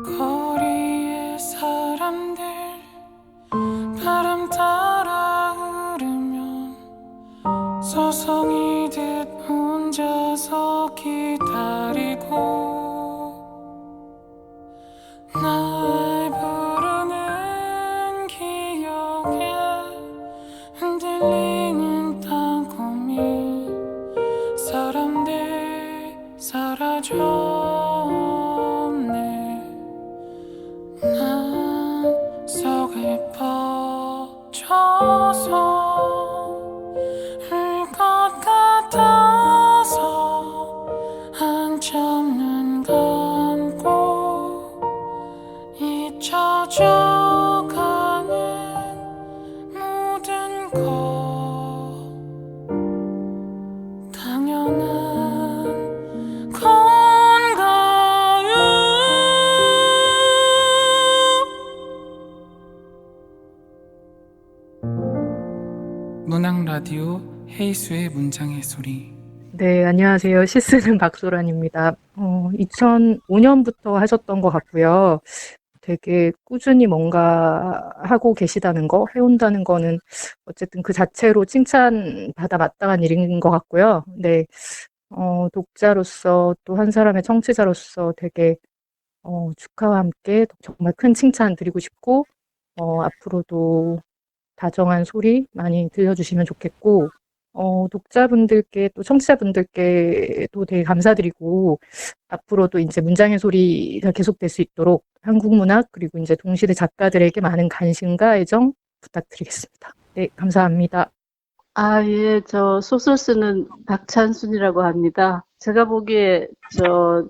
거리의 사람들 바람 따라 흐르면 서성이듯 혼자서 기다리고 날 부르는 기억에 흔들리는 땅콩이 사람들 사라졌네. 난 속을 퍼져서 울 것 같아서 한참 눈 감고 잊혀져가는 모든 것 당연한 건가요? 문학 라디오 헤이수의 문장의 소리. 네, 안녕하세요. 시쓰는 박소란입니다. 2005년부터 하셨던 것 같고요. 되게 꾸준히 뭔가 하고 계시다는 거, 해온다는 거는 어쨌든 그 자체로 칭찬받아 마땅한 일인 것 같고요. 네, 독자로서 또 한 사람의 청취자로서 되게 축하와 함께 정말 큰 칭찬 드리고 싶고, 앞으로도 다정한 소리 많이 들려주시면 좋겠고, 독자분들께 또 청취자분들께도 되게 감사드리고, 앞으로도 이제 문장의 소리가 계속될 수 있도록 한국 문학 그리고 이제 동시대 작가들에게 많은 관심과 애정 부탁드리겠습니다. 네, 감사합니다. 예, 저 소설 쓰는 박찬순이라고 합니다. 제가 보기에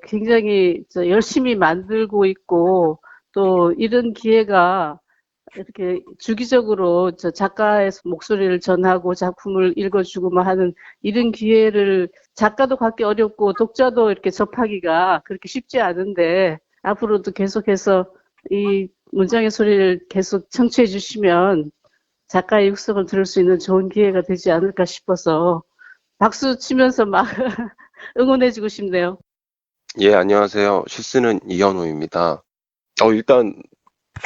굉장히 열심히 만들고 있고, 또 이런 기회가 이렇게 주기적으로 작가의 목소리를 전하고 작품을 읽어주고 하는 이런 기회를 작가도 갖기 어렵고 독자도 이렇게 접하기가 그렇게 쉽지 않은데, 앞으로도 계속해서 이 문장의 소리를 계속 청취해 주시면 작가의 육성을 들을 수 있는 좋은 기회가 되지 않을까 싶어서 박수 치면서 막 응원해주고 싶네요. 예, 안녕하세요. 시쓰는 이현호입니다. 일단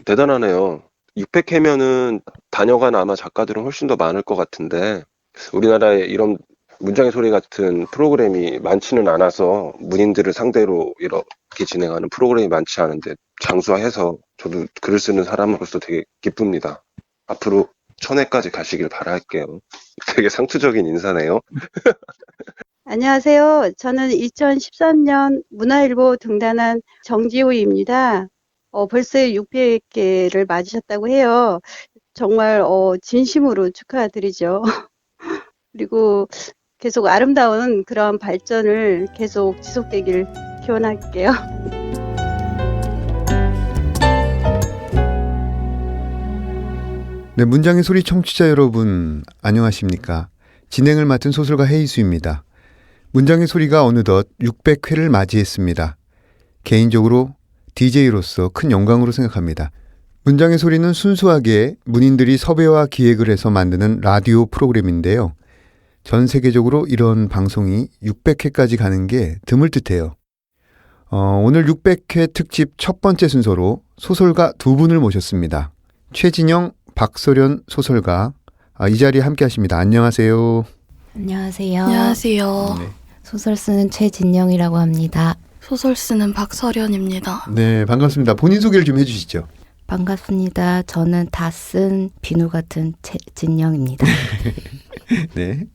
대단하네요. 600회면은 다녀간 아마 작가들은 훨씬 더 많을 것 같은데, 우리나라에 이런 문장의 소리 같은 프로그램이 많지는 않아서 문인들을 상대로 이렇게 진행하는 프로그램이 많지 않은데 장수해서 저도 글을 쓰는 사람으로서 되게 기쁩니다. 앞으로 1000회까지 가시길 바랄게요. 되게 상투적인 인사네요. 안녕하세요. 저는 2013년 문화일보 등단한 정지호입니다. 벌써 600개를 맞으셨다고 해요. 정말 진심으로 축하드리죠. 그리고 계속 아름다운 그런 발전을 계속 지속되길 기원할게요. 네, 문장의 소리 청취자 여러분, 안녕하십니까? 진행을 맡은 소설가 헤이수입니다. 문장의 소리가 어느덧 600회를 맞이했습니다. 개인적으로 DJ로서 큰 영광으로 생각합니다. 문장의 소리는 순수하게 문인들이 섭외와 기획을 해서 만드는 라디오 프로그램인데요. 전 세계적으로 이런 방송이 600회까지 가는 게 드물 듯해요. 오늘 600회 특집 첫 번째 순서로 소설가 두 분을 모셨습니다. 최진영, 박소련 소설가, 이 자리에 함께 하십니다. 안녕하세요. 안녕하세요. 안녕하세요. 네. 소설 쓰는 최진영이라고 합니다. 소설 쓰는 박서련입니다. 네, 반갑습니다. 본인 소개를 좀 해주시죠. 반갑습니다. 저는 다 쓴 비누 같은 최진영입니다. 네.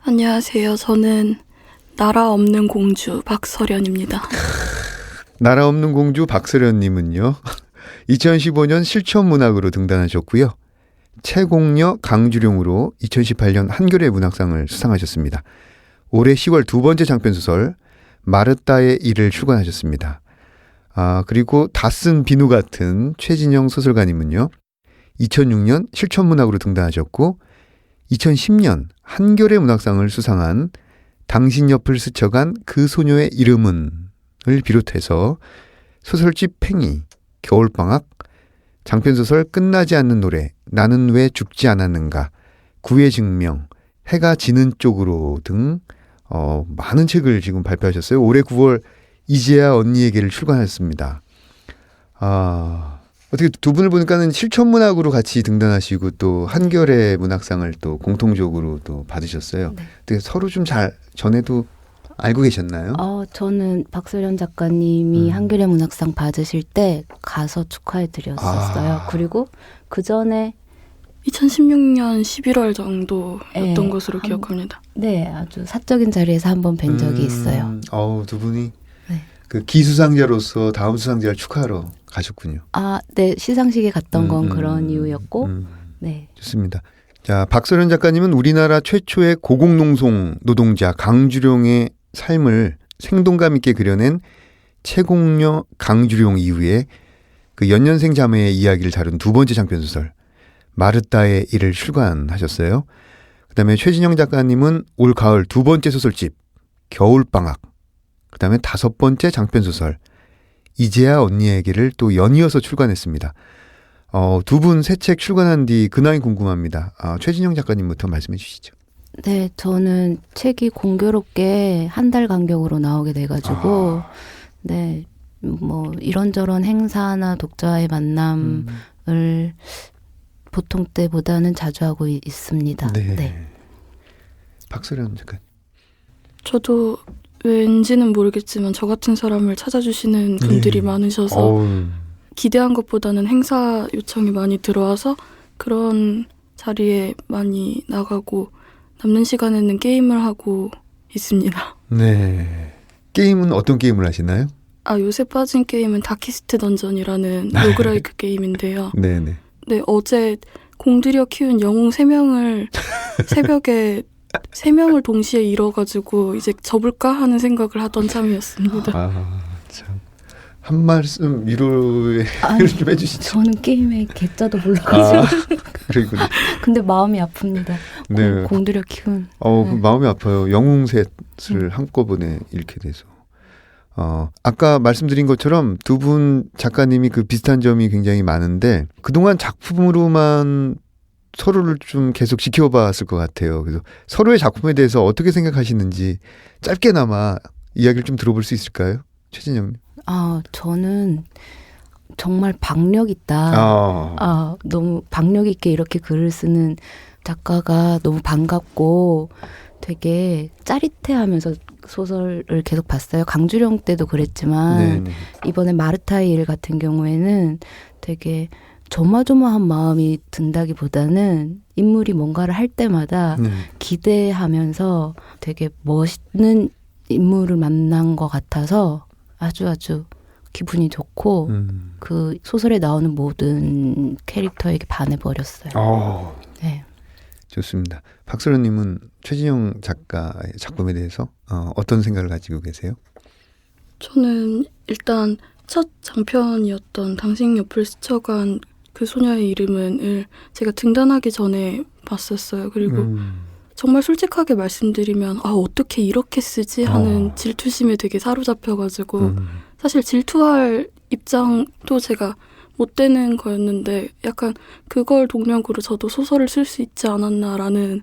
안녕하세요. 저는 나라 없는 공주 박서련입니다. 나라 없는 공주 박서련님은요. 2015년 실천문학으로 등단하셨고요. 채공녀 강주룡으로 2018년 한겨레 문학상을 수상하셨습니다. 올해 10월 두 번째 장편소설 마르따의 일을 출간하셨습니다. 그리고 다 쓴 비누 같은 최진영 소설가님은요. 2006년 실천문학으로 등단하셨고 2010년 한겨레 문학상을 수상한 당신 옆을 스쳐간 그 소녀의 이름은을 비롯해서 소설집 팽이, 겨울방학, 장편소설 끝나지 않는 노래, 나는 왜 죽지 않았는가, 구의 증명, 해가 지는 쪽으로 등 많은 책을 지금 발표하셨어요. 올해 9월 이제야 언니에게를 출간했습니다. 어떻게 두 분을 보니까는 실천문학으로 같이 등단하시고 또 한겨레 문학상을 또 공통적으로 또 받으셨어요. 네. 어떻게 서로 좀 잘 전에도 알고 계셨나요? 저는 박소련 작가님이 한겨레 문학상 받으실 때 가서 축하해 드렸었어요. 그리고 그 전에 2016년 11월 정도였던 네, 것으로 기억합니다. 네, 아주 사적인 자리에서 한번 뵌 적이 있어요. 두 분이 네. 그 기수상자로서 다음 수상자를 축하하러 가셨군요. 네, 시상식에 갔던 건 그런 이유였고, 네. 좋습니다. 자, 박소련 작가님은 우리나라 최초의 고공농송 노동자 강주룡의 삶을 생동감 있게 그려낸 채공녀 강주룡 이후에 그 연년생 자매의 이야기를 다룬 두 번째 장편소설 마르타의 일을 출간하셨어요. 그다음에 최진영 작가님은 올 가을 두 번째 소설집 겨울방학, 그다음에 다섯 번째 장편소설 이제야 언니에게를 또 연이어서 출간했습니다. 두 분 새 책 출간한 뒤 근황이 궁금합니다. 최진영 작가님부터 말씀해 주시죠. 네, 저는 책이 공교롭게 한 달 간격으로 나오게 돼가지고, 네, 뭐, 이런저런 행사나 독자와의 만남을 보통 때보다는 자주 하고 있습니다. 네. 네. 박소련 작가. 저도 왠지는 모르겠지만 저 같은 사람을 찾아주시는 분들이 많으셔서 기대한 것보다는 행사 요청이 많이 들어와서 그런 자리에 많이 나가고 남는 시간에는 게임을 하고 있습니다. 네. 게임은 어떤 게임을 하시나요? 요새 빠진 게임은 다키스트 던전이라는 로그라이크 게임인데요. 네네. 네, 어제 공들여 키운 영웅 3명을 새벽에 3명을 동시에 잃어가지고 이제 접을까 하는 생각을 하던 참이었습니다. 참. 한 말씀 위로를 좀 해주시죠. 저는 게임의 개자도 몰라가지고. 그러군요. 근데 마음이 아픕니다. 네. 공들여 키운. 마음이 아파요. 영웅셋을 한꺼번에 잃게 돼서. 아까 말씀드린 것처럼 두 분 작가님이 그 비슷한 점이 굉장히 많은데 그동안 작품으로만 서로를 좀 계속 지켜봤을 것 같아요. 그래서 서로의 작품에 대해서 어떻게 생각하시는지 짧게나마 이야기를 좀 들어볼 수 있을까요? 최진영님. 저는 정말 박력 있다. 너무 박력 있게 이렇게 글을 쓰는 작가가 너무 반갑고 되게 짜릿해하면서 소설을 계속 봤어요. 강주룡 때도 그랬지만 이번에 마르타의 일 같은 경우에는 되게 조마조마한 마음이 든다기보다는 인물이 뭔가를 할 때마다 기대하면서 되게 멋있는 인물을 만난 것 같아서 아주 기분이 좋고 그 소설에 나오는 모든 캐릭터에게 반해버렸어요. 네. 좋습니다. 박소련님은 최진영 작가의 작품에 대해서 어떤 생각을 가지고 계세요? 저는 일단 첫 장편이었던 당신 옆을 스쳐간 그 소녀의 이름은을 제가 등단하기 전에 봤었어요. 그리고 정말 솔직하게 말씀드리면 어떻게 이렇게 쓰지 하는 질투심에 되게 사로잡혀가지고 사실 질투할 입장도 제가 못 되는 거였는데 약간 그걸 동력으로 저도 소설을 쓸 수 있지 않았나라는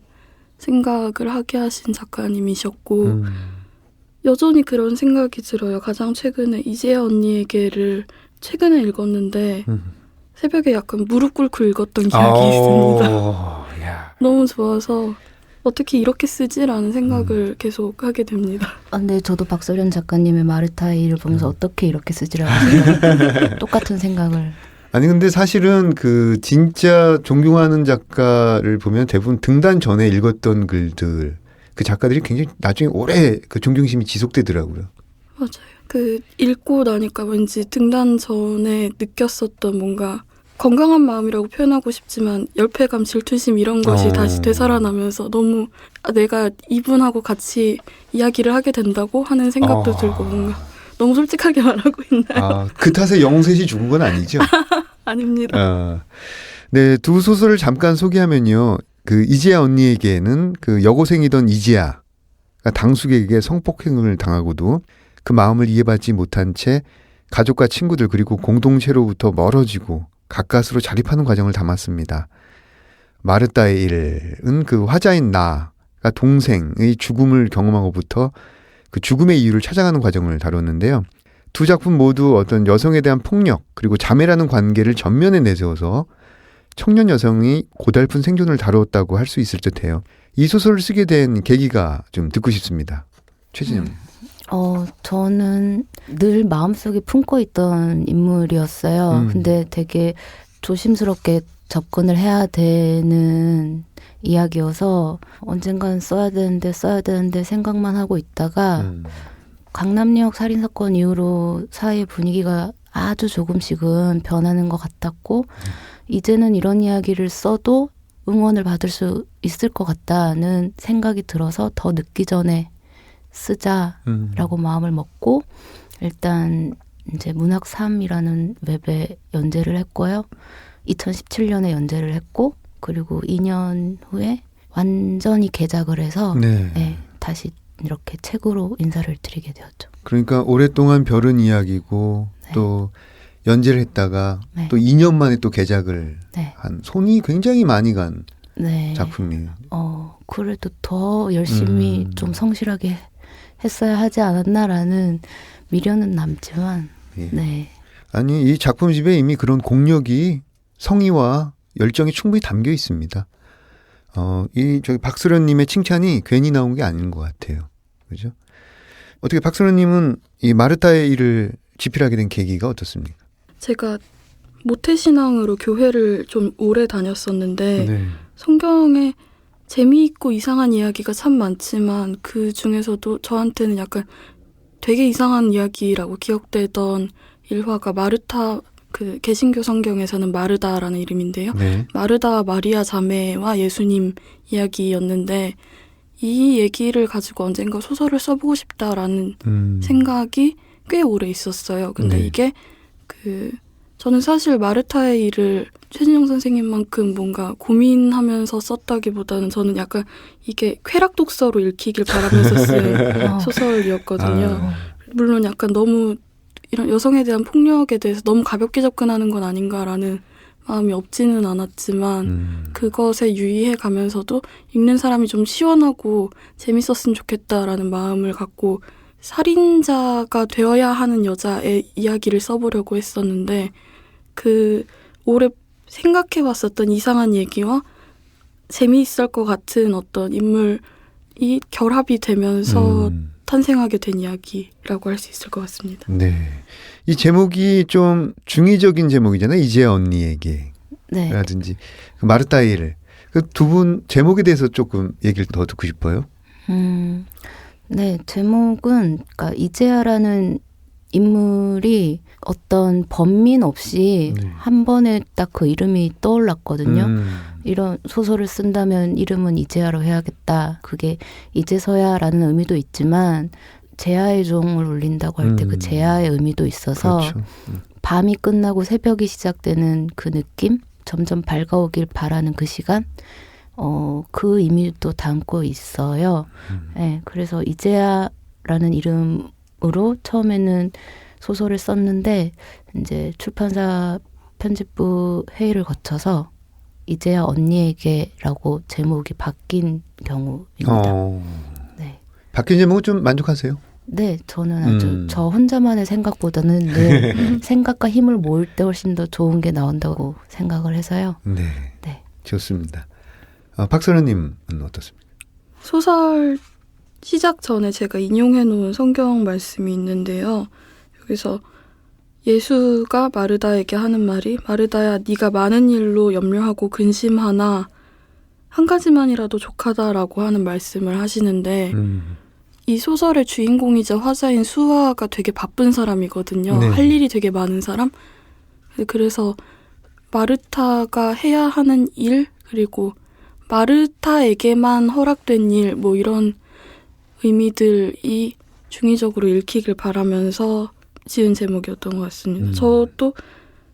생각을 하게 하신 작가님이셨고 여전히 그런 생각이 들어요. 가장 최근에 이제야 언니에게를 최근에 읽었는데 새벽에 약간 무릎 꿇고 읽었던 기억이 있습니다. 너무 좋아서 어떻게 이렇게 쓰지라는 생각을 계속 하게 됩니다. 근데 저도 박소련 작가님의 마르타의 일을 보면서 어떻게 이렇게 쓰지라고 생각, 똑같은 생각을. 아니 근데 사실은 그 진짜 존경하는 작가를 보면 대부분 등단 전에 읽었던 글들 그 작가들이 굉장히 나중에 오래 그 존경심이 지속되더라고요. 맞아요. 그 읽고 나니까 왠지 등단 전에 느꼈었던 뭔가 건강한 마음이라고 표현하고 싶지만 열패감, 질투심 이런 것이 다시 되살아나면서 너무 내가 이분하고 같이 이야기를 하게 된다고 하는 생각도 들고 뭔가 너무 솔직하게 말하고 있나요? 그 탓에 영웅셋이 죽은 건 아니죠? 아닙니다. 네, 두 소설을 잠깐 소개하면요. 그 이지아 언니에게는 그 여고생이던 이지아가 당숙에게 성폭행을 당하고도 그 마음을 이해받지 못한 채 가족과 친구들 그리고 공동체로부터 멀어지고 가까스로 자립하는 과정을 담았습니다. 마르타의 일은 그 화자인 나가 동생의 죽음을 경험하고부터 그 죽음의 이유를 찾아가는 과정을 다뤘는데요. 두 작품 모두 어떤 여성에 대한 폭력 그리고 자매라는 관계를 전면에 내세워서 청년 여성이 고달픈 생존을 다루었다고 할 수 있을 듯해요. 이 소설을 쓰게 된 계기가 좀 듣고 싶습니다. 최진영. 저는 늘 마음속에 품고 있던 인물이었어요. 근데 되게 조심스럽게 접근을 해야 되는 이야기여서 언젠간 써야 되는데 생각만 하고 있다가 강남역 살인사건 이후로 사회 분위기가 아주 조금씩은 변하는 것 같았고 이제는 이런 이야기를 써도 응원을 받을 수 있을 것 같다는 생각이 들어서 더 늦기 전에 쓰자라고 마음을 먹고 일단 이제 문학3이라는 웹에 연재를 했고요. 2017년에 연재를 했고 그리고 2년 후에 완전히 개작을 해서 네, 다시 이렇게 책으로 인사를 드리게 되었죠. 그러니까 오랫동안 벼른 이야기고 네. 또 연재를 했다가 네. 또 2년 만에 또 개작을 네. 한 손이 굉장히 많이 간 네. 작품이에요. 그래도 더 열심히 좀 성실하게 했어야 하지 않았나라는 미련은 남지만 예. 네. 아니 이 작품집에 이미 그런 공력이 성의와 열정이 충분히 담겨 있습니다. 저기 박수련님의 칭찬이 괜히 나온 게 아닌 것 같아요. 그죠? 어떻게 박수련님은 이 마르타의 일을 집필하게 된 계기가 어떻습니까? 제가 모태신앙으로 교회를 좀 오래 다녔었는데 네. 성경에 재미있고 이상한 이야기가 참 많지만 그 중에서도 저한테는 약간 되게 이상한 이야기라고 기억되던 일화가 마르타, 그 개신교 성경에서는 마르다라는 이름인데요. 네. 마르다 마리아 자매와 예수님 이야기였는데 이 얘기를 가지고 언젠가 소설을 써보고 싶다라는 생각이 꽤 오래 있었어요. 근데 네. 이게 저는 사실 마르타의 일을 최진영 선생님만큼 뭔가 고민하면서 썼다기보다는 저는 약간 이게 쾌락 독서로 읽히길 바라면서 쓴 소설이었거든요. 물론 약간 너무 이런 여성에 대한 폭력에 대해서 너무 가볍게 접근하는 건 아닌가라는 마음이 없지는 않았지만 그것에 유의해 가면서도 읽는 사람이 좀 시원하고 재밌었으면 좋겠다라는 마음을 갖고 살인자가 되어야 하는 여자의 이야기를 써보려고 했었는데 그 오래 생각해왔었던 이상한 얘기와 재미있을 것 같은 어떤 인물이 결합이 되면서 탄생하게 된 이야기라고 할 수 있을 것 같습니다. 네. 이 제목이 좀 중의적인 제목이잖아요. 이제야 언니에게. 네. 라든지 그 마르타일. 그 두 분 제목에 대해서 조금 얘기를 더 듣고 싶어요. 네. 제목은 그러니까 이제야라는 인물이 어떤 번민 없이 한 번에 딱 그 이름이 떠올랐거든요. 이런 소설을 쓴다면 이름은 이제야로 해야겠다. 그게 이제서야라는 의미도 있지만 제야의 종을 울린다고 할 때 그 제야의 의미도 있어서 그렇죠. 밤이 끝나고 새벽이 시작되는 그 느낌, 점점 밝아오길 바라는 그 시간, 그 의미도 담고 있어요. 네, 그래서 이제야라는 이름으로 처음에는 소설을 썼는데 이제 출판사 편집부 회의를 거쳐서 이제야 언니에게라고 제목이 바뀐 경우입니다. 네. 바뀐 제목은 좀 만족하세요? 네, 저는 아주 저 혼자만의 생각보다는 늘 생각과 힘을 모을 때 훨씬 더 좋은 게 나온다고 생각을 해서요. 네. 네. 좋습니다. 박선우님은 어떻습니까? 소설 시작 전에 제가 인용해 놓은 성경 말씀이 있는데요. 여기서 예수가 마르다에게 하는 말이 마르다야 네가 많은 일로 염려하고 근심하나 한 가지만이라도 족하다라고 하는 말씀을 하시는데 이 소설의 주인공이자 화자인 수아가 되게 바쁜 사람이거든요. 네. 할 일이 되게 많은 사람. 그래서 마르타가 해야 하는 일 그리고 마르타에게만 허락된 일 뭐 이런 의미들이 중의적으로 읽히길 바라면서 지은 제목이었던 것 같습니다. 저도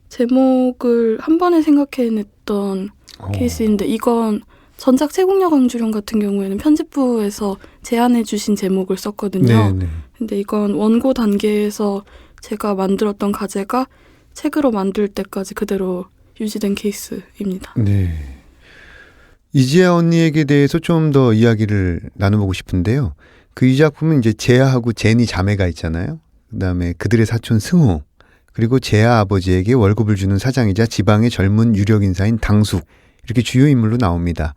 제목을 한 번에 생각해냈던 케이스인데 이건 전작 세국녀 강주룡 같은 경우에는 편집부에서 제안해 주신 제목을 썼거든요. 네. 근데 이건 원고 단계에서 제가 만들었던 가제가 책으로 만들 때까지 그대로 유지된 케이스입니다. 네. 이제야 언니에게 대해서 좀 더 이야기를 나눠보고 싶은데요. 그 이 작품은 이제 제야하고 제니 자매가 있잖아요. 그다음에 그들의 사촌 승호, 그리고 재하 아버지에게 월급을 주는 사장이자 지방의 젊은 유력 인사인 당숙, 이렇게 주요 인물로 나옵니다.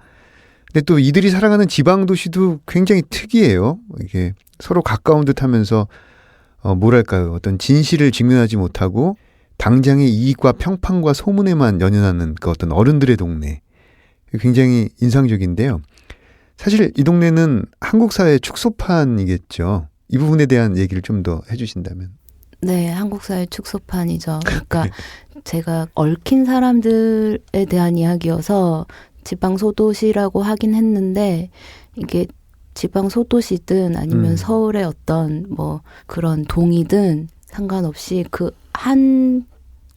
근데 또 이들이 살아가는 지방 도시도 굉장히 특이해요. 이게 서로 가까운 듯하면서 뭐랄까요, 어떤 진실을 직면하지 못하고 당장의 이익과 평판과 소문에만 연연하는 그 어떤 어른들의 동네, 굉장히 인상적인데요. 사실 이 동네는 한국 사회의 축소판이겠죠. 이 부분에 대한 얘기를 좀 더 해주신다면. 네, 한국 사회 축소판이죠. 그러니까 제가 얽힌 사람들에 대한 이야기여서 지방 소도시라고 하긴 했는데, 이게 지방 소도시든 아니면 서울의 어떤 뭐 그런 동이든 상관없이 그 한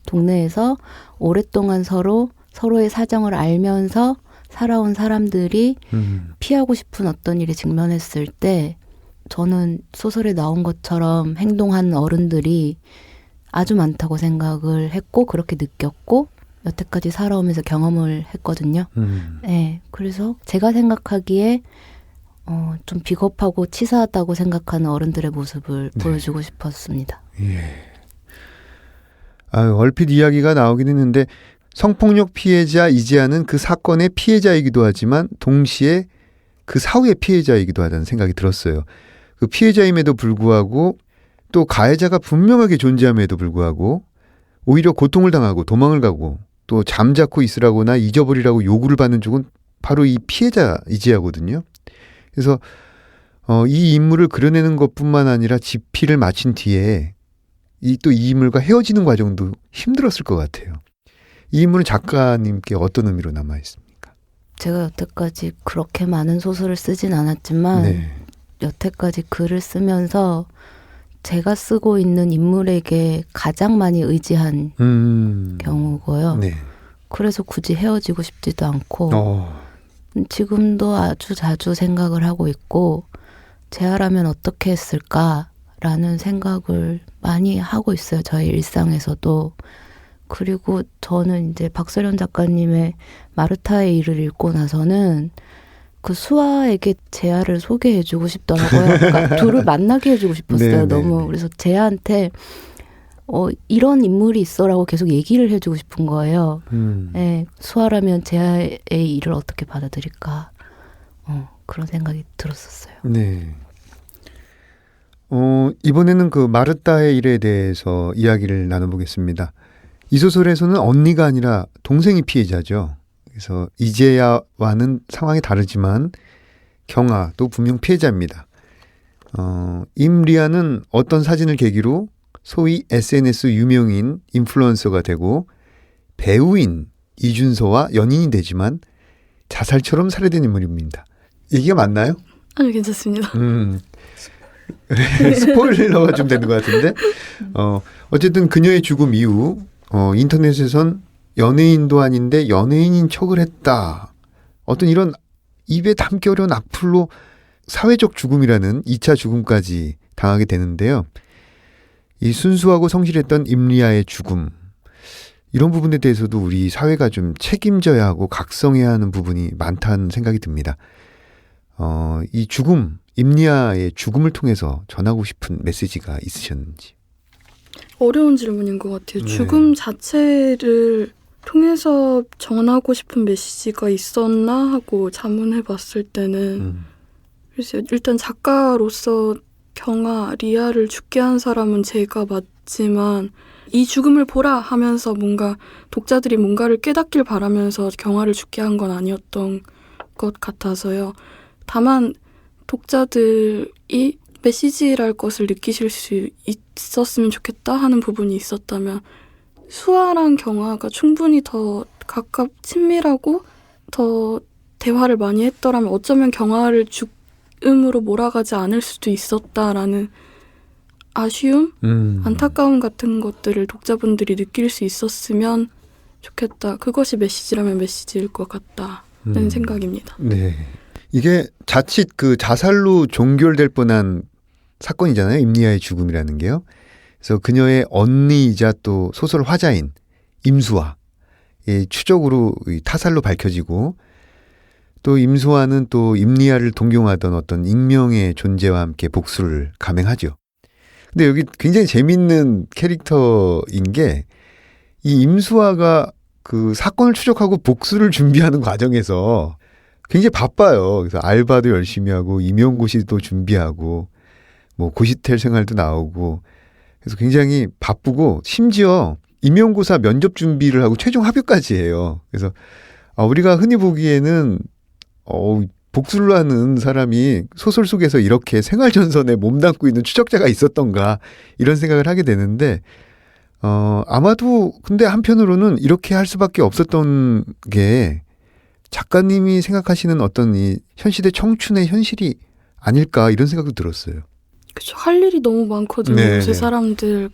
동네에서 오랫동안 서로의 사정을 알면서 살아온 사람들이 피하고 싶은 어떤 일에 직면했을 때, 저는 소설에 나온 것처럼 행동한 어른들이 아주 많다고 생각을 했고, 그렇게 느꼈고, 여태까지 살아오면서 경험을 했거든요. 네, 그래서 제가 생각하기에 좀 비겁하고 치사하다고 생각하는 어른들의 모습을 보여주고 싶었습니다. 예. 얼핏 이야기가 나오긴 했는데, 성폭력 피해자 이재하는 그 사건의 피해자이기도 하지만 동시에 그 사후의 피해자이기도 하다는 생각이 들었어요. 그 피해자임에도 불구하고 또 가해자가 분명하게 존재함에도 불구하고 오히려 고통을 당하고 도망을 가고 또 잠자코 있으라거나 잊어버리라고 요구를 받는 쪽은 바로 이 피해자 이재하거든요. 그래서 이 인물을 그려내는 것뿐만 아니라 집필을 마친 뒤에 이 인물과 헤어지는 과정도 힘들었을 것 같아요. 이 인물은 작가님께 어떤 의미로 남아있습니까? 제가 여태까지 그렇게 많은 소설을 쓰진 않았지만 여태까지 글을 쓰면서 제가 쓰고 있는 인물에게 가장 많이 의지한 경우고요. 그래서 굳이 헤어지고 싶지도 않고 지금도 아주 자주 생각을 하고 있고, 재하라면 어떻게 했을까라는 생각을 많이 하고 있어요. 저의 일상에서도. 그리고 저는 이제 박서련 작가님의 마르타의 일을 읽고 나서는 그 수아에게 재하를 소개해주고 싶더라고요. 그러니까 둘을 만나게 해주고 싶었어요. 너무. 그래서 재하한테 이런 인물이 있어라고 계속 얘기를 해주고 싶은 거예요. 네, 수아라면 재하의 일을 어떻게 받아들일까. 그런 생각이 들었었어요. 네. 이번에는 그 마르타의 일에 대해서 이야기를 나눠보겠습니다. 이 소설에서는 언니가 아니라 동생이 피해자죠. 그래서 이재하와는 상황이 다르지만 경아도 분명 피해자입니다. 임리아는 어떤 사진을 계기로 소위 SNS 유명인 인플루언서가 되고 배우인 이준서와 연인이 되지만 자살처럼 살해된 인물입니다. 얘기가 맞나요? 아니요, 괜찮습니다. 스포일러가 좀 되는 것 같은데 어쨌든 그녀의 죽음 이후 인터넷에선 연예인도 아닌데 연예인인 척을 했다. 어떤 이런 입에 담기 어려운 악플로 사회적 죽음이라는 2차 죽음까지 당하게 되는데요. 이 순수하고 성실했던 임리아의 죽음, 이런 부분에 대해서도 우리 사회가 좀 책임져야 하고 각성해야 하는 부분이 많다는 생각이 듭니다. 이 죽음, 임리아의 죽음을 통해서 전하고 싶은 메시지가 있으셨는지. 어려운 질문인 것 같아요. 죽음 자체를 통해서 전하고 싶은 메시지가 있었나 하고 자문해봤을 때는 글쎄요, 일단 작가로서 경아, 리아를 죽게 한 사람은 제가 맞지만 이 죽음을 보라 하면서 뭔가 독자들이 뭔가를 깨닫길 바라면서 경아를 죽게 한 건 아니었던 것 같아서요. 다만 독자들이 메시지랄 것을 느끼실 수 있었으면 좋겠다 하는 부분이 있었다면, 수아랑 경아가 충분히 더 친밀하고 더 대화를 많이 했더라면 어쩌면 경아를 죽음으로 몰아가지 않을 수도 있었다라는 아쉬움, 안타까움 같은 것들을 독자분들이 느낄 수 있었으면 좋겠다. 그것이 메시지라면 메시지일 것 같다는 생각입니다. 네, 이게 자칫 그 자살로 종결될 뻔한 사건이잖아요. 임리아의 죽음이라는 게요. 그래서 그녀의 언니이자 또 소설 화자인 임수아의 추적으로 타살로 밝혀지고, 또 임수아는 또 임리아를 동경하던 어떤 익명의 존재와 함께 복수를 감행하죠. 근데 여기 굉장히 재밌는 캐릭터인 게 이 임수아가 그 사건을 추적하고 복수를 준비하는 과정에서 굉장히 바빠요. 그래서 알바도 열심히 하고 임용고시도 준비하고 뭐 고시텔 생활도 나오고 그래서 굉장히 바쁘고 심지어 임용고사 면접 준비를 하고 최종 합격까지 해요. 그래서 우리가 흔히 보기에는 복수를 하는 사람이 소설 속에서 이렇게 생활전선에 몸담고 있는 추적자가 있었던가 이런 생각을 하게 되는데 아마도 근데 한편으로는 이렇게 할 수밖에 없었던 게 작가님이 생각하시는 어떤 이 현시대 청춘의 현실이 아닐까 이런 생각도 들었어요. 그쵸. 할 일이 너무 많거든요. 네, 요새 네. 사람들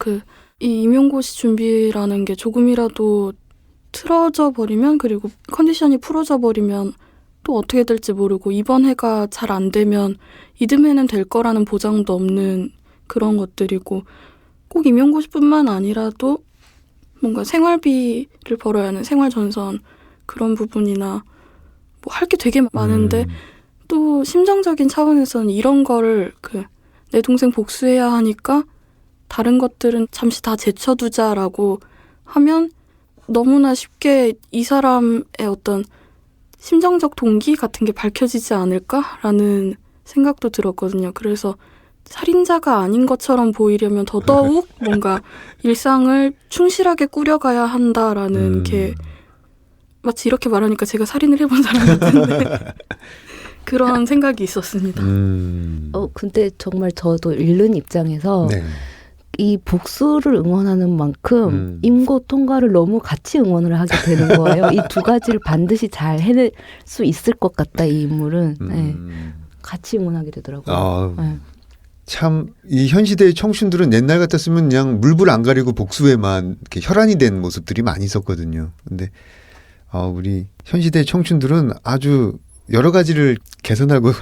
이 임용고시 준비라는 게 조금이라도 틀어져 버리면 그리고 컨디션이 풀어져 버리면 또 어떻게 될지 모르고 이번 해가 잘 안 되면 이듬해는 될 거라는 보장도 없는 그런 것들이고 꼭 임용고시뿐만 아니라도 뭔가 생활비를 벌어야 하는 생활전선 그런 부분이나 뭐 할 게 되게 많은데 또 심정적인 차원에서는 이런 거를 내 동생 복수해야 하니까 다른 것들은 잠시 다 제쳐두자라고 하면 너무나 쉽게 이 사람의 어떤 심정적 동기 같은 게 밝혀지지 않을까라는 생각도 들었거든요. 그래서 살인자가 아닌 것처럼 보이려면 더더욱 뭔가 일상을 충실하게 꾸려가야 한다라는 게 마치 이렇게 말하니까 제가 살인을 해본 사람 같은데 그런 생각이 있었습니다. 근데 정말 저도 읽는 입장에서 네. 이 복수를 응원하는 만큼 임고 통과를 너무 같이 응원을 하게 되는 거예요. 이 두 가지를 반드시 잘 해낼 수 있을 것 같다. 이 인물은 네. 같이 응원하게 되더라고요. 네. 참 이 현시대의 청춘들은 옛날 같았으면 그냥 물불 안 가리고 복수에만 이렇게 혈안이 된 모습들이 많이 있었거든요. 근데 우리 현시대의 청춘들은 아주 여러 가지를 개선하고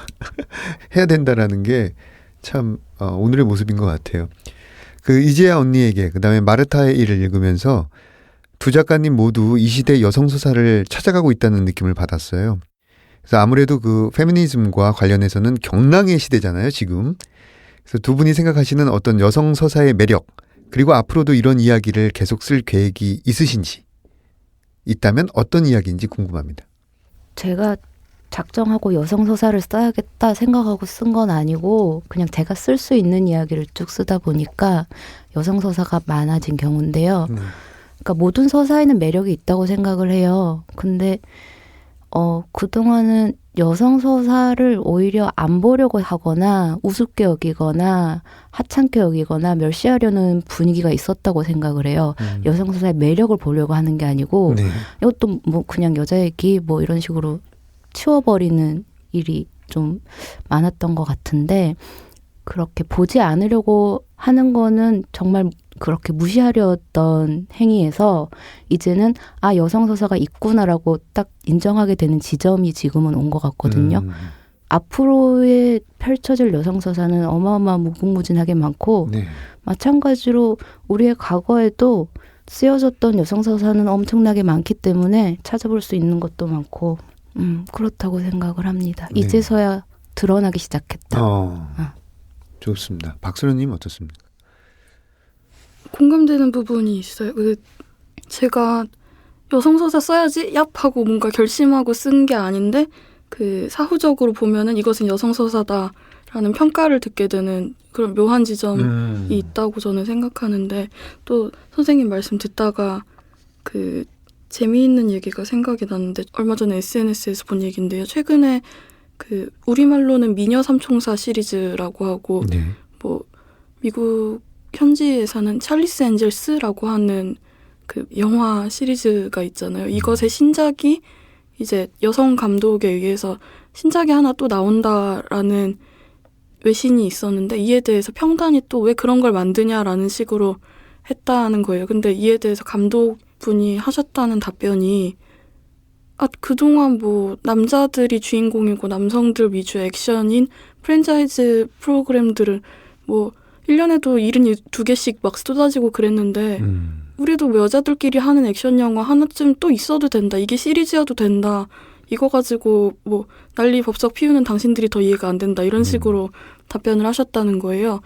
해야 된다라는 게 참 오늘의 모습인 것 같아요. 이재아 언니에게 그다음에 마르타의 일을 읽으면서 두 작가님 모두 이 시대 여성 서사를 찾아가고 있다는 느낌을 받았어요. 그래서 아무래도 페미니즘과 관련해서는 경랑의 시대잖아요, 지금. 그래서 두 분이 생각하시는 어떤 여성 서사의 매력, 그리고 앞으로도 이런 이야기를 계속 쓸 계획이 있으신지, 있다면 어떤 이야기인지 궁금합니다. 제가 작정하고 여성 서사를 써야겠다 생각하고 쓴 건 아니고 그냥 제가 쓸 수 있는 이야기를 쭉 쓰다 보니까 여성 서사가 많아진 경우인데요. 그러니까 모든 서사에는 매력이 있다고 생각을 해요. 근데 그동안은 여성 서사를 오히려 안 보려고 하거나 우습게 여기거나 하찮게 여기거나 멸시하려는 분위기가 있었다고 생각을 해요. 여성 서사의 매력을 보려고 하는 게 아니고 네. 이것도 뭐 그냥 여자 얘기 뭐 이런 식으로 치워버리는 일이 좀 많았던 것 같은데 그렇게 보지 않으려고 하는 거는 정말 그렇게 무시하려던 행위에서 이제는 여성 서사가 있구나라고 딱 인정하게 되는 지점이 지금은 온 것 같거든요. 앞으로의 펼쳐질 여성 서사는 어마어마 무궁무진하게 많고 네. 마찬가지로 우리의 과거에도 쓰여졌던 여성 서사는 엄청나게 많기 때문에 찾아볼 수 있는 것도 많고 그렇다고 생각을 합니다. 네. 이제서야 드러나기 시작했다. 좋습니다. 박선우님 어떻습니까? 공감되는 부분이 있어요. 제가 여성서사 써야지 얍 하고 뭔가 결심하고 쓴 게 아닌데 사후적으로 보면은 이것은 여성서사다라는 평가를 듣게 되는 그런 묘한 지점이 있다고 저는 생각하는데 또 선생님 말씀 듣다가 재미있는 얘기가 생각이 났는데 얼마 전에 SNS에서 본 얘기인데요. 최근에 우리말로는 미녀 삼총사 시리즈라고 하고 네. 뭐 미국 현지에서는 찰리스 엔젤스라고 하는 영화 시리즈가 있잖아요. 이것의 신작이 이제 여성 감독에 의해서 신작이 하나 또 나온다라는 외신이 있었는데 이에 대해서 평단이 또 왜 그런 걸 만드냐라는 식으로 했다는 거예요. 근데 이에 대해서 감독분이 하셨다는 답변이 그동안 뭐 남자들이 주인공이고 남성들 위주의 액션인 프랜차이즈 프로그램들을 뭐 1년에도 72개씩 막 쏟아지고 그랬는데 우리도 뭐 여자들끼리 하는 액션 영화 하나쯤 또 있어도 된다. 이게 시리즈여도 된다. 이거 가지고 뭐 난리 법석 피우는 당신들이 더 이해가 안 된다. 이런 식으로 답변을 하셨다는 거예요.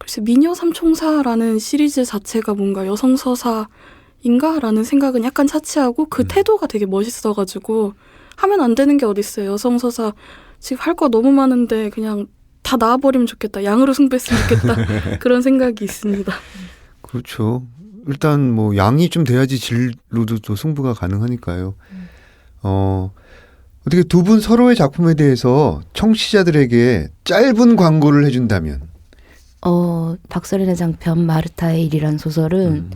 글쎄 미녀 삼총사라는 시리즈 자체가 뭔가 여성 서사인가라는 생각은 약간 차치하고 그 태도가 되게 멋있어가지고 하면 안 되는 게 어딨어요. 여성 서사 지금 할 거 너무 많은데 그냥 다 나와버리면 좋겠다. 양으로 승부했으면 좋겠다. 그런 생각이 있습니다. 그렇죠. 일단 뭐 양이 좀 돼야지 질로도 또 승부가 가능하니까요. 어떻게 두 분 서로의 작품에 대해서 청취자들에게 짧은 광고를 해준다면? 박서린의 장편 마르타의 일이란 소설은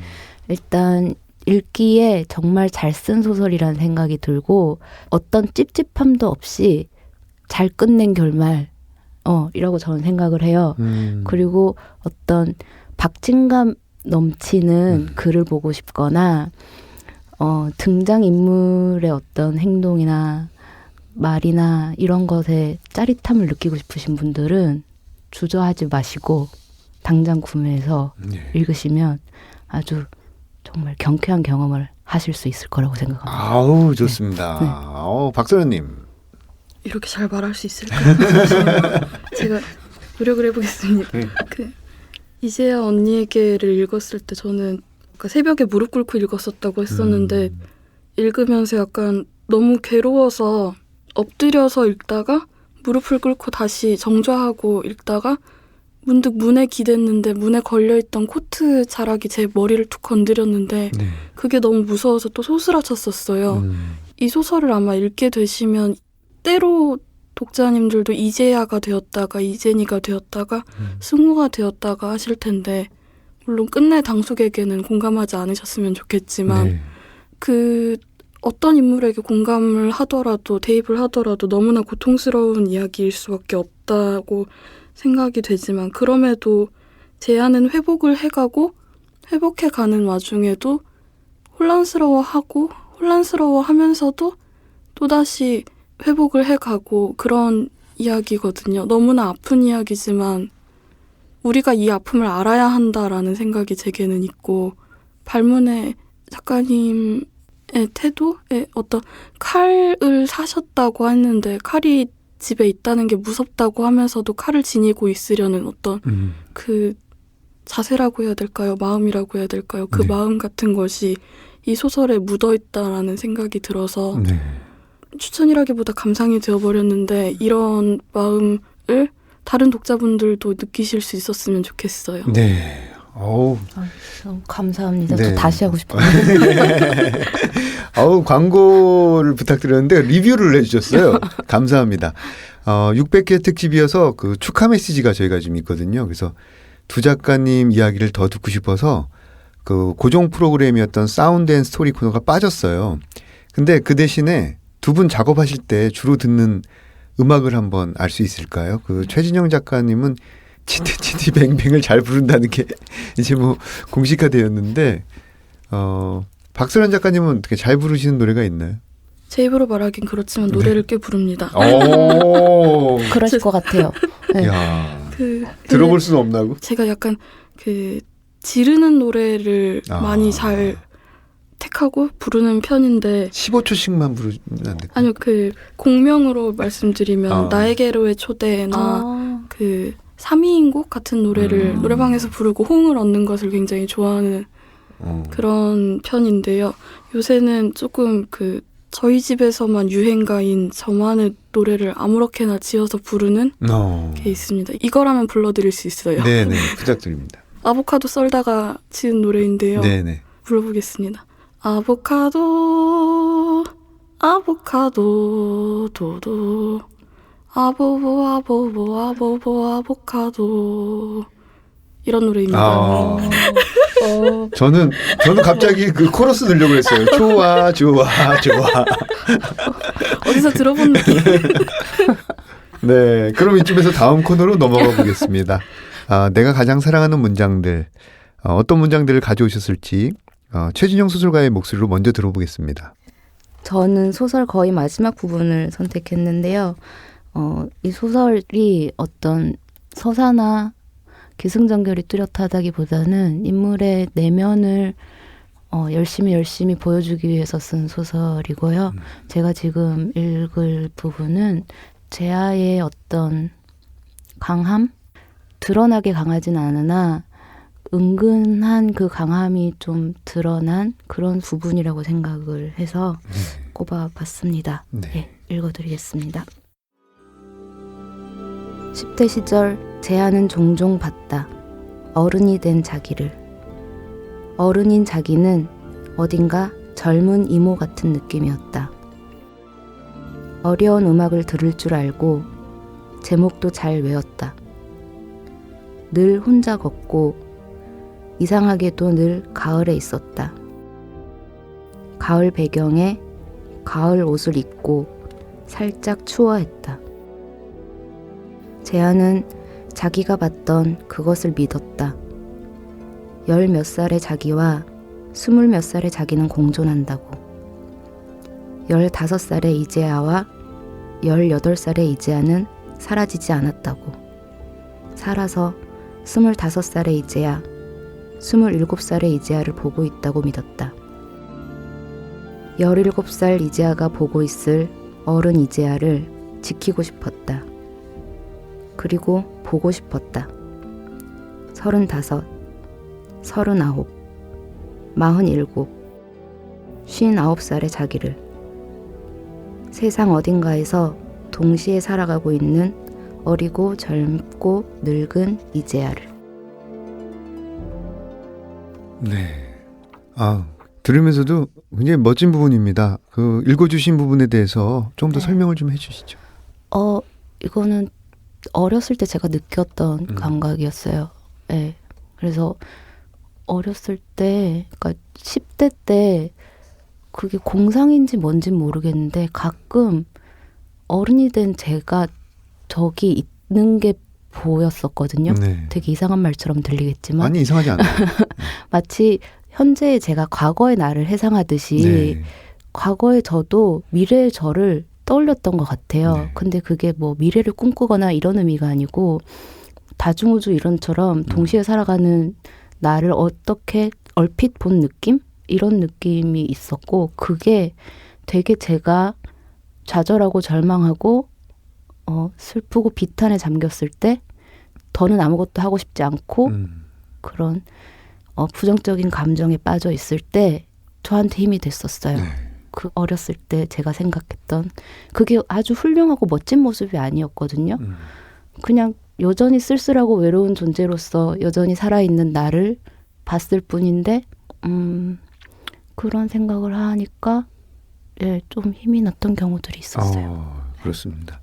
일단 읽기에 정말 잘 쓴 소설이라는 생각이 들고 어떤 찝찝함도 없이 잘 끝낸 결말 이라고 저는 생각을 해요. 그리고 어떤 박진감 넘치는 글을 보고 싶거나 등장인물의 어떤 행동이나 말이나 이런 것에 짜릿함을 느끼고 싶으신 분들은 주저하지 마시고 당장 구매해서 읽으시면 아주 정말 경쾌한 경험을 하실 수 있을 거라고 생각합니다. 아우 좋습니다. 네. 박서연님. 이렇게 잘 말할 수 있을까요? 제가 노력을 해보겠습니다. 네. 이제야 언니에게를 읽었을 때 저는 새벽에 무릎 꿇고 읽었었다고 했었는데 읽으면서 약간 너무 괴로워서 엎드려서 읽다가 무릎을 꿇고 다시 정좌하고 읽다가 문득 문에 기댔는데 문에 걸려있던 코트 자락이 제 머리를 툭 건드렸는데 네. 그게 너무 무서워서 또 소스라쳤었어요. 이 소설을 아마 읽게 되시면 때로 독자님들도 이제야가 되었다가 이제니가 되었다가 승우가 되었다가 하실 텐데 물론 끝내 당숙에게는 공감하지 않으셨으면 좋겠지만 네. 그 어떤 인물에게 공감을 하더라도 대입을 하더라도 너무나 고통스러운 이야기일 수밖에 없다고 생각이 되지만 그럼에도 제안은 회복을 해가고 회복해가는 와중에도 혼란스러워하면서도 또다시 회복을 해가고 그런 이야기거든요. 너무나 아픈 이야기지만 우리가 이 아픔을 알아야 한다라는 생각이 제게는 있고 발문의 작가님의 태도에 어떤 칼을 사셨다고 했는데 칼이 집에 있다는 게 무섭다고 하면서도 칼을 지니고 있으려는 어떤 그 자세라고 해야 될까요? 마음이라고 해야 될까요? 그 마음 같은 것이 이 소설에 묻어있다라는 생각이 들어서 추천이라기보다 감상이 되어버렸는데 이런 마음을 다른 독자분들도 느끼실 수 있었으면 좋겠어요. 네. 너무 감사합니다. 네. 저 다시 하고 싶어요. 광고를 부탁드렸는데 리뷰를 해주셨어요. 감사합니다. 600회 특집이어서 그 축하 메시지가 저희가 좀 있거든요. 그래서 두 작가님 이야기를 더 듣고 싶어서 그 고정 프로그램이었던 사운드 앤 스토리 코너가 빠졌어요. 근데 그 대신에 두 분 작업하실 때 주로 듣는 음악을 한번 알 수 있을까요? 그 최진영 작가님은 치티치티 뱅뱅을 잘 부른다는 게 이제 뭐 공식화되었는데 박서연 작가님은 어떻게 잘 부르시는 노래가 있나요? 제 입으로 말하긴 그렇지만 노래를 꽤 부릅니다. 그러실 것 같아요. 네. 야, 들어볼 수는 없나고? 제가 약간 그 지르는 노래를 많이 잘 택하고 부르는 편인데 15초씩만 부르면 안 될까요? 아니요, 그 공명으로 말씀드리면 나에게로의 초대나 그 3위인 곡 같은 노래를 노래방에서 부르고 호응을 얻는 것을 굉장히 좋아하는 그런 편인데요. 요새는 조금 그 저희 집에서만 유행가인 저만의 노래를 아무렇게나 지어서 부르는 게 있습니다. 이거라면 불러드릴 수 있어요. 네네, 부탁드립니다. 아보카도 썰다가 지은 노래인데요. 네네. 불러보겠습니다. 아보카도 도도 아보카도 이런 노래입니다. 저는 갑자기 그 코러스 넣으려고 했어요. 좋아. 어디서 들어본 느낌. 네, 그럼 이쯤에서 다음 코너로 넘어가 보겠습니다. 내가 가장 사랑하는 문장들, 어떤 문장들을 가져오셨을지 최진영 소설가의 목소리로 먼저 들어보겠습니다. 저는 소설 거의 마지막 부분을 선택했는데요. 이 소설이 어떤 서사나 기승전결이 뚜렷하다기보다는 인물의 내면을 열심히 보여주기 위해서 쓴 소설이고요. 제가 지금 읽을 부분은 재아의 어떤 강함? 드러나게 강하진 않으나 은근한 그 강함이 좀 드러난 그런 부분이라고 생각을 해서 꼽아봤습니다. 네. 읽어드리겠습니다. 10대 시절 제안은 종종 받다. 어른이 된 자기를. 어른인 자기는 어딘가 젊은 이모 같은 느낌이었다. 어려운 음악을 들을 줄 알고 제목도 잘 외웠다. 늘 혼자 걷고 이상하게도 늘 가을에 있었다. 가을 배경에 가을 옷을 입고 살짝 추워했다. 제안은 자기가 봤던 그것을 믿었다. 10몇 살의 자기와 20몇 살의 자기는 공존한다고. 15살의 이재아와 18살의 이재아는 사라지지 않았다고. 살아서 25살의 이재아, 27살의 이재아를 보고 있다고 믿었다. 17살 이재아가 보고 있을 어른 이재아를 지키고 싶었다. 그리고 보고 싶었다. 35, 39, 47, 59살의 자기를. 세상 어딘가에서 동시에 살아가고 있는 어리고 젊고 늙은 이재아를. 네. 들으면서도 굉장히 멋진 부분입니다. 그 읽어주신 부분에 대해서 좀 더 네. 설명을 좀 해주시죠. 이거는 어렸을 때 제가 느꼈던 감각이었어요. 네. 그래서 어렸을 때, 그러니까 10대 때 그게 공상인지 뭔진 모르겠는데 가끔 어른이 된 제가 저기 있는 게 보였었거든요. 네. 되게 이상한 말처럼 들리겠지만 아니, 이상하지 않아요. 마치 현재의 제가 과거의 나를 해상하듯이 네. 과거의 저도 미래의 저를 떠올렸던 것 같아요. 네. 근데 그게 뭐 미래를 꿈꾸거나 이런 의미가 아니고 다중우주 이론처럼 동시에 살아가는 나를 어떻게 얼핏 본 느낌? 이런 느낌이 있었고 그게 되게 제가 좌절하고 절망하고 슬프고 비탄에 잠겼을 때 더는 아무것도 하고 싶지 않고 그런 부정적인 감정에 빠져 있을 때 저한테 힘이 됐었어요. 네. 그 어렸을 때 제가 생각했던 그게 아주 훌륭하고 멋진 모습이 아니었거든요. 그냥 여전히 쓸쓸하고 외로운 존재로서 여전히 살아있는 나를 봤을 뿐인데 그런 생각을 하니까 좀 힘이 났던 경우들이 있었어요. 그렇습니다.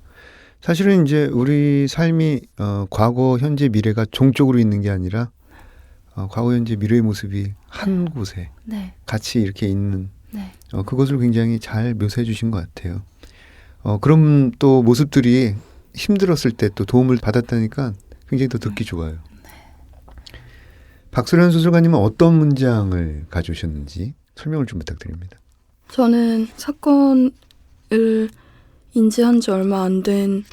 사실은 이제 우리 삶이 과거, 현재, 미래가 종쪽으로 있는 게 아니라 과거, 현재, 미래의 모습이 한 곳에 네. 같이 이렇게 있는 네. 그것을 굉장히 잘 묘사해 주신 것 같아요. 그럼 또 모습들이 힘들었을 때 또 도움을 받았다니까 굉장히 더 듣기 좋아요. 박소련 소설가님은 어떤 문장을 가져오셨는지 설명을 좀 부탁드립니다. 저는 사건을 인지한 지 얼마 안 된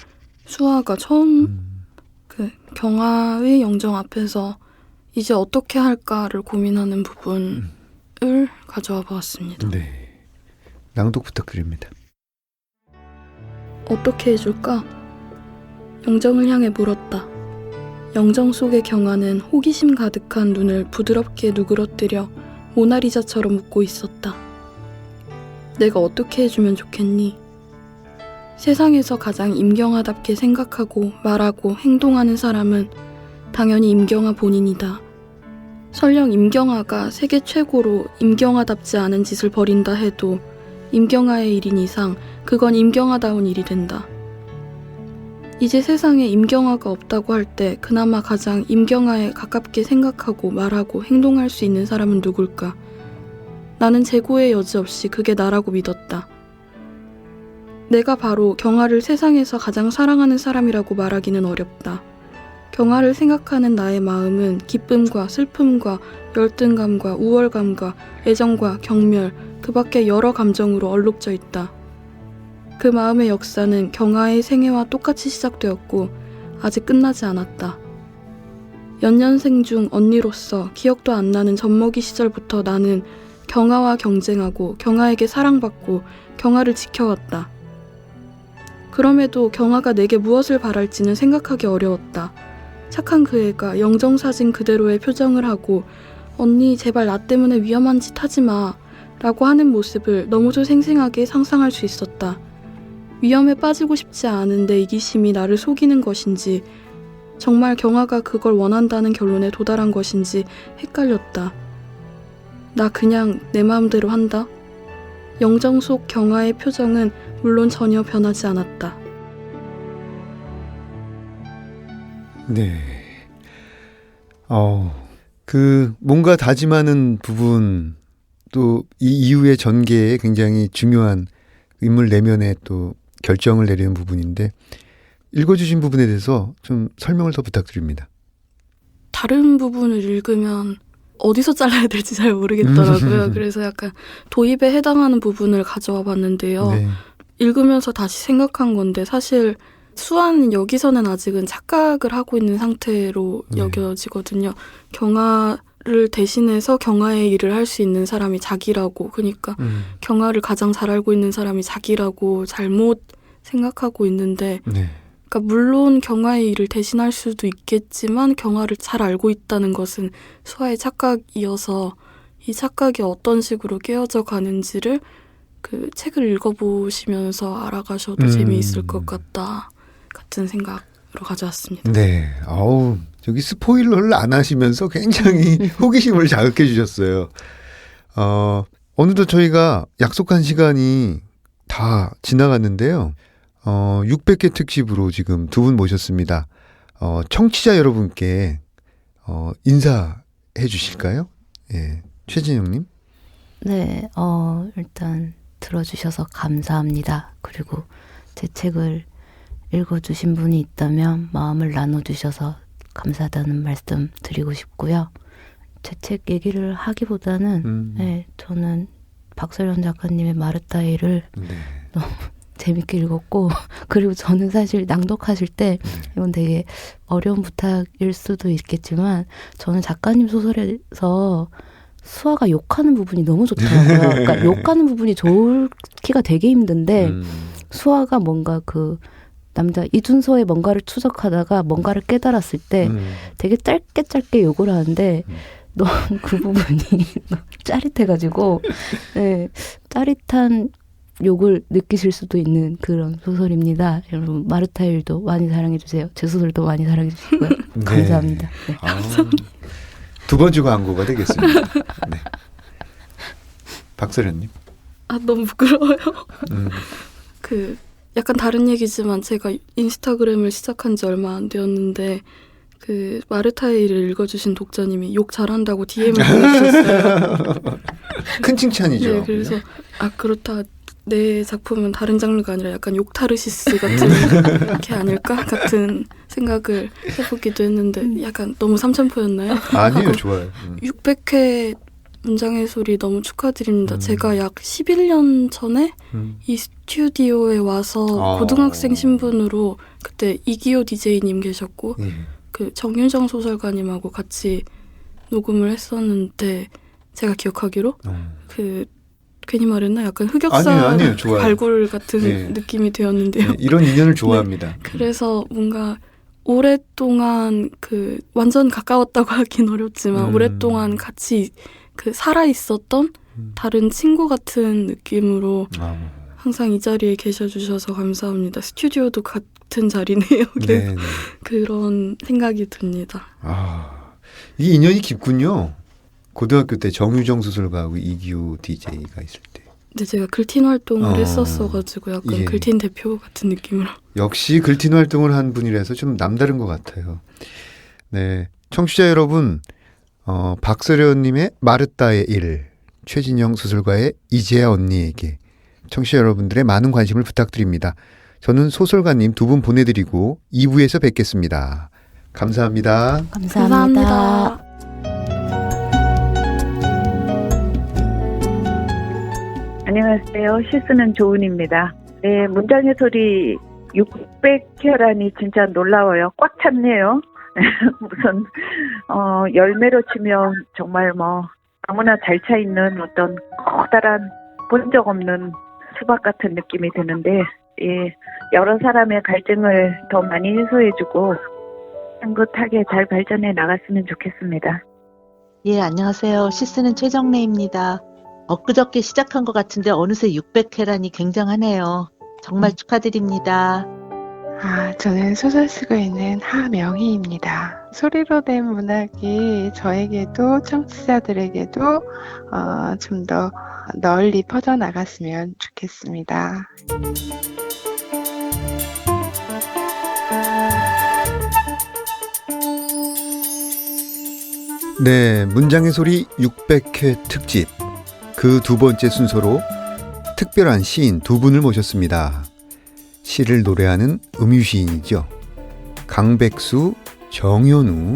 수아가 처음 그 경아의 영정 앞에서 이제 어떻게 할까를 고민하는 부분을 가져와 보았습니다. 네. 낭독 부탁드립니다. 어떻게 해줄까? 영정을 향해 물었다. 영정 속의 경아는 호기심 가득한 눈을 부드럽게 누그러뜨려 모나리자처럼 웃고 있었다. 내가 어떻게 해주면 좋겠니? 세상에서 가장 임경아답게 생각하고 말하고 행동하는 사람은 당연히 임경아 본인이다. 설령 임경아가 세계 최고로 임경아답지 않은 짓을 벌인다 해도 임경아의 일인 이상 그건 임경아다운 일이 된다. 이제 세상에 임경아가 없다고 할 때 그나마 가장 임경아에 가깝게 생각하고 말하고 행동할 수 있는 사람은 누굴까? 나는 재고의 여지 없이 그게 나라고 믿었다. 내가 바로 경아를 세상에서 가장 사랑하는 사람이라고 말하기는 어렵다. 경아를 생각하는 나의 마음은 기쁨과 슬픔과 열등감과 우월감과 애정과 경멸, 그 밖에 여러 감정으로 얼룩져 있다. 그 마음의 역사는 경아의 생애와 똑같이 시작되었고 아직 끝나지 않았다. 연년생 중 언니로서 기억도 안 나는 젖먹이 시절부터 나는 경아와 경쟁하고 경아에게 사랑받고 경아를 지켜왔다. 그럼에도 경아가 내게 무엇을 바랄지는 생각하기 어려웠다. 착한 그 애가 영정사진 그대로의 표정을 하고 언니 제발 나 때문에 위험한 짓 하지 마 라고 하는 모습을 너무도 생생하게 상상할 수 있었다. 위험에 빠지고 싶지 않은 내 이기심이 나를 속이는 것인지 정말 경아가 그걸 원한다는 결론에 도달한 것인지 헷갈렸다. 나 그냥 내 마음대로 한다. 영정 속 경아의 표정은 물론 전혀 변하지 않았다. 네. 뭔가 다짐하는 부분, 또 이 이후의 전개에 굉장히 중요한 인물 내면의 또 결정을 내리는 부분인데, 읽어주신 부분에 대해서 좀 설명을 더 부탁드립니다. 다른 부분을 읽으면 어디서 잘라야 될지 잘 모르겠더라고요. 그래서 약간 도입에 해당하는 부분을 가져와 봤는데요. 네. 읽으면서 다시 생각한 건데 사실 수아는 여기서는 아직은 착각을 하고 있는 상태로 네. 여겨지거든요. 경아를 대신해서 경아의 일을 할 수 있는 사람이 자기라고, 그러니까 경아를 가장 잘 알고 있는 사람이 자기라고 잘못 생각하고 있는데, 네. 그러니까 물론 경아의 일을 대신할 수도 있겠지만 경아를 잘 알고 있다는 것은 수아의 착각이어서 이 착각이 어떤 식으로 깨어져 가는지를 그 책을 읽어보시면서 알아가셔도 재미있을 것 같다 같은 생각으로 가져왔습니다. 네. 저기 스포일러를 안 하시면서 굉장히 호기심을 자극해 주셨어요. 어느덧 저희가 약속한 시간이 다 지나갔는데요. 600회 특집으로 지금 두 분 모셨습니다. 청취자 여러분께 인사해 주실까요? 예. 최진영님. 네, 일단 들어주셔서 감사합니다. 그리고 제 책을 읽어주신 분이 있다면 마음을 나눠주셔서 감사하다는 말씀 드리고 싶고요. 제 책 얘기를 하기보다는 네, 저는 박서련 작가님의 마르타이를 너무 재밌게 읽었고, 그리고 저는 사실 낭독하실 때 이건 되게 어려운 부탁일 수도 있겠지만 저는 작가님 소설에서 수아가 욕하는 부분이 너무 좋더라고요. 그러니까 욕하는 부분이 좋기가 되게 힘든데 수아가 뭔가 그 남자 이준서의 뭔가를 추적하다가 뭔가를 깨달았을 때 되게 짧게 욕을 하는데 너무 그 부분이 너무 짜릿해가지고 네, 짜릿한 욕을 느끼실 수도 있는 그런 소설입니다. 여러분 마르타일도 많이 사랑해주세요. 제 소설도 많이 사랑해주시고요. 네. 감사합니다. 네. 두 번째 광고가 되겠습니다. 네. 박서련님. 너무 부끄러워요. 그 약간 다른 얘기지만 제가 인스타그램을 시작한 지 얼마 안 되었는데 그 마르타이를 읽어주신 독자님이 욕 잘한다고 DM을 보내주셨어요. 큰 칭찬이죠. 네, 그래서 그렇다. 내 작품은 다른 장르가 아니라 약간 욕타르시스 같은 게 아닐까 같은 생각을 해보기도 했는데 약간 너무 삼천포였나요? 아니에요, 좋아요. 600회 문장의 소리 너무 축하드립니다. 제가 약 11년 전에 이 스튜디오에 와서 고등학생 신분으로 그때 이기호 DJ님 계셨고 그 정윤정 소설가님하고 같이 녹음을 했었는데 제가 기억하기로 그 괜히 말했나? 약간 흑역사 아니에요. 좋아요. 발굴 같은 느낌이 되었는데요. 네, 이런 인연을 좋아합니다. 그래서 뭔가 오랫동안 그 완전 가까웠다고 하긴 어렵지만 오랫동안 같이 그 살아 있었던 다른 친구 같은 느낌으로 항상 이 자리에 계셔주셔서 감사합니다. 스튜디오도 같은 자리네요. 네. 그런 생각이 듭니다. 이 인연이 깊군요. 고등학교 때 정유정 소설가하고 이기호 DJ가 있을 때. 근데 제가 글틴 활동을 했었어가지고 약간 글틴 대표 같은 느낌으로. 역시 글틴 활동을 한 분이라서 좀 남다른 것 같아요. 네, 청취자 여러분, 박서련님의 마르타의 일, 최진영 소설가의 이제야 언니에게 청취자 여러분들의 많은 관심을 부탁드립니다. 저는 소설가님 두 분 보내드리고 2부에서 뵙겠습니다. 감사합니다. 감사합니다. 안녕하세요. 시쓰는 조은입니다. 네, 문장의 소리 600회라니 진짜 놀라워요. 꽉 찼네요. 우선 열매로 치면 정말 아무나 잘 차 있는 어떤 커다란 본 적 없는 수박 같은 느낌이 드는데 여러 사람의 갈증을 더 많이 해소해주고 향긋하게 잘 발전해 나갔으면 좋겠습니다. 예, 안녕하세요. 시스는 최정래입니다. 엊그저께 시작한 것 같은데 어느새 600회라니 굉장하네요. 정말 축하드립니다. 저는 소설 쓰고 있는 하명희입니다. 소리로 된 문학이 저에게도 청취자들에게도 좀 더 널리 퍼져나갔으면 좋겠습니다. 네, 문장의 소리 600회 특집 그 두 번째 순서로 특별한 시인 두 분을 모셨습니다. 시를 노래하는 음유시인이죠. 강백수, 정현우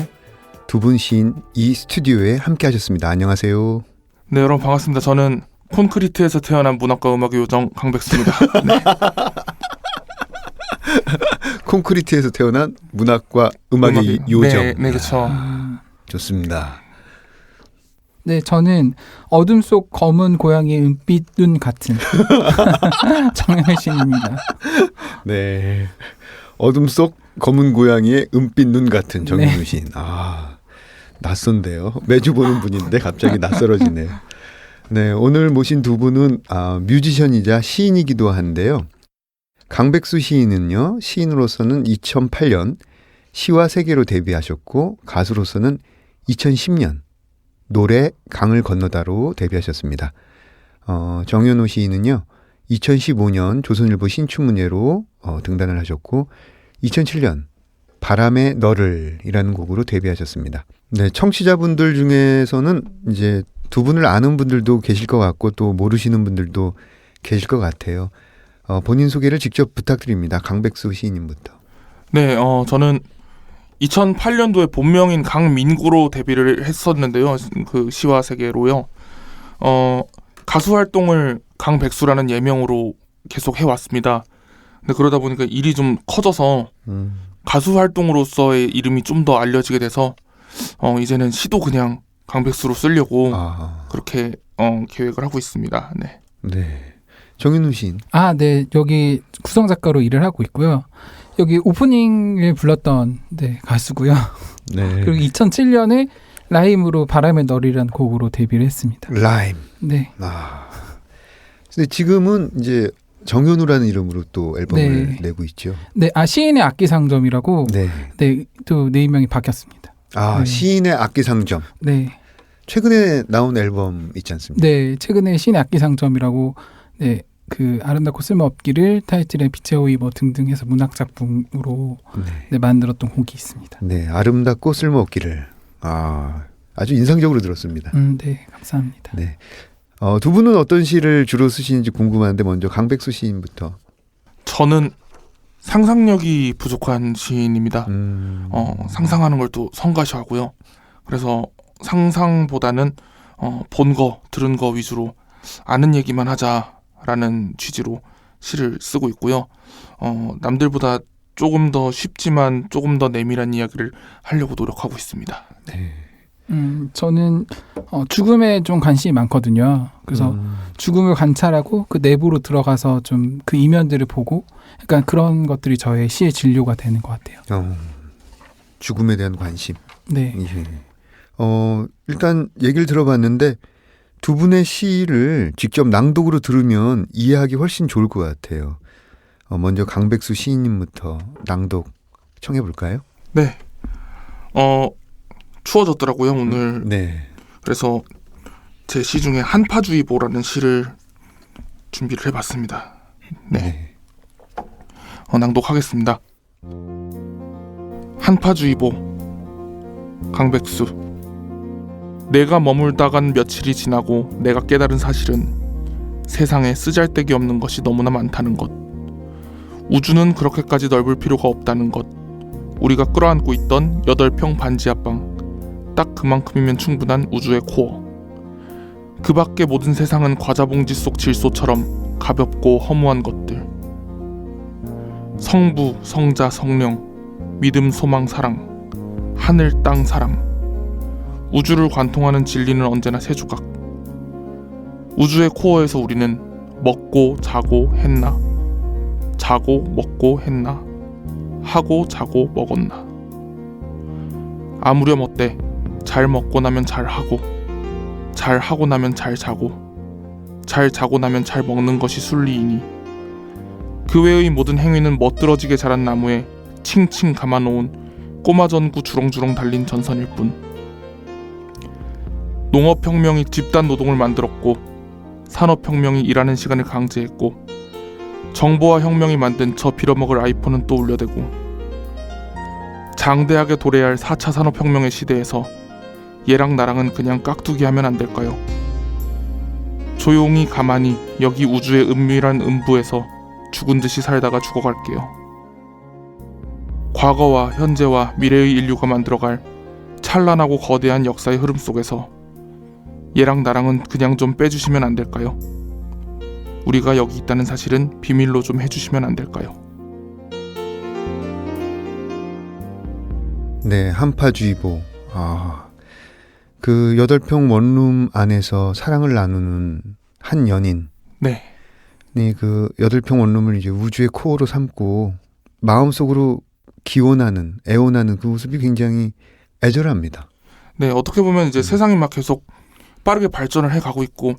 두 분 시인 이 스튜디오에 함께 하셨습니다. 안녕하세요. 네, 여러분 반갑습니다. 저는 콘크리트에서 태어난 문학과 음악의 요정 강백수입니다. 네. 콘크리트에서 태어난 문학과 음악의 요정. 네, 그렇죠. 좋습니다. 네, 저는 어둠 속 검은 고양이의 은빛 눈 같은 정현우 시인입니다. 네, 어둠 속 검은 고양이의 은빛 눈 같은 정현우 시인. 낯선데요. 매주 보는 분인데 갑자기 낯설어지네요. 네, 오늘 모신 두 분은 뮤지션이자 시인이기도 한데요. 강백수 시인은요, 시인으로서는 2008년 시와 세계로 데뷔하셨고 가수로서는 2010년 노래 강을 건너다로 데뷔하셨습니다. 정현우 시인은요, 2015년 조선일보 신춘문예로 등단을 하셨고 2007년 바람의 너를 이라는 곡으로 데뷔하셨습니다. 네, 청취자분들 중에서는 이제 두 분을 아는 분들도 계실 것 같고 또 모르시는 분들도 계실 것 같아요. 본인 소개를 직접 부탁드립니다. 강백수 시인님부터. 네, 저는 2008년도에 본명인 강민구로 데뷔를 했었는데요. 그 시와 세계로요. 가수 활동을 강백수라는 예명으로 계속 해왔습니다. 근데 그러다 보니까 일이 좀 커져서 가수 활동으로서의 이름이 좀 더 알려지게 돼서 이제는 시도 그냥 강백수로 쓰려고 그렇게 계획을 하고 있습니다. 네. 네. 정현우 시인. 네. 여기 구성 작가로 일을 하고 있고요. 여기 오프닝을 불렀던 가수고요. 네. 그리고 2007년에 라임으로 바람의 너리라는 곡으로 데뷔를 했습니다. 라임. 네. 근데 지금은 이제 정현우라는 이름으로 또 앨범을 내고 있죠. 네, 시인의 악기 상점이라고. 네, 또 네임명이 바뀌었습니다. 네. 시인의 악기 상점. 네. 최근에 나온 앨범 있지 않습니까? 네, 최근에 시인의 악기 상점이라고. 네. 그 아름답고 쓸모없기를 타이틀에 빛의 호의 등등 해서 문학 작품으로 만들었던 곡이 있습니다. 네, 아름답고 쓸모없기를. 아주 인상적으로 들었습니다. 네, 감사합니다. 네, 두 분은 어떤 시를 주로 쓰시는지 궁금한데 먼저 강백수 시인부터. 저는 상상력이 부족한 시인입니다. 상상하는 걸 또 성가셔하고요. 그래서 상상보다는 본 거, 들은 거 위주로 아는 얘기만 하자라는 취지로 시를 쓰고 있고요. 남들보다 조금 더 쉽지만 조금 더 내밀한 이야기를 하려고 노력하고 있습니다. 네. 저는 죽음에 좀 관심이 많거든요. 그래서 죽음을 관찰하고 그 내부로 들어가서 좀 그 이면들을 보고 약간 그런 것들이 저의 시의 진료가 되는 것 같아요. 죽음에 대한 관심. 네. 예. 일단 얘기를 들어봤는데 두 분의 시를 직접 낭독으로 들으면 이해하기 훨씬 좋을 것 같아요. 먼저 강백수 시인님부터 낭독 청해볼까요? 네. 추워졌더라고요, 오늘. 네. 그래서 제 시 중에 한파주의보라는 시를 준비를 해봤습니다. 네. 낭독하겠습니다. 한파주의보. 강백수. 내가 머물다간 며칠이 지나고 내가 깨달은 사실은 세상에 쓰잘데기 없는 것이 너무나 많다는 것. 우주는 그렇게까지 넓을 필요가 없다는 것. 우리가 끌어안고 있던 8평 반지 하방, 딱 그만큼이면 충분한 우주의 코어. 그 밖의 모든 세상은 과자봉지 속 질소처럼 가볍고 허무한 것들. 성부, 성자, 성령, 믿음, 소망, 사랑, 하늘, 땅, 사람. 우주를 관통하는 진리는 언제나 세 조각. 우주의 코어에서 우리는 먹고 자고 했나, 자고 먹고 했나, 하고 자고 먹었나. 아무렴 어때? 잘 먹고 나면 잘 하고, 잘 하고 나면 잘 자고, 잘 자고 나면 잘 먹는 것이 순리이니 그 외의 모든 행위는 멋들어지게 자란 나무에 칭칭 감아놓은 꼬마전구 주렁주렁 달린 전선일 뿐. 농업혁명이 집단 노동을 만들었고 산업혁명이 일하는 시간을 강제했고 정보화 혁명이 만든 저 빌어먹을 아이폰은 또 울려대고 장대하게 도래할 4차 산업혁명의 시대에서 얘랑 나랑은 그냥 깍두기 하면 안 될까요? 조용히 가만히 여기 우주의 은밀한 음부에서 죽은 듯이 살다가 죽어갈게요. 과거와 현재와 미래의 인류가 만들어갈 찬란하고 거대한 역사의 흐름 속에서 얘랑 나랑은 그냥 좀 빼주시면 안 될까요? 우리가 여기 있다는 사실은 비밀로 좀 해주시면 안 될까요? 네, 한파주의보. 그 8평 원룸 안에서 사랑을 나누는 한 연인. 네. 네, 그 8평 원룸을 이제 우주의 코어로 삼고 마음속으로 기원하는, 애원하는 그 모습이 굉장히 애절합니다. 네, 어떻게 보면 이제 세상이 막 계속 빠르게 발전을 해가고 있고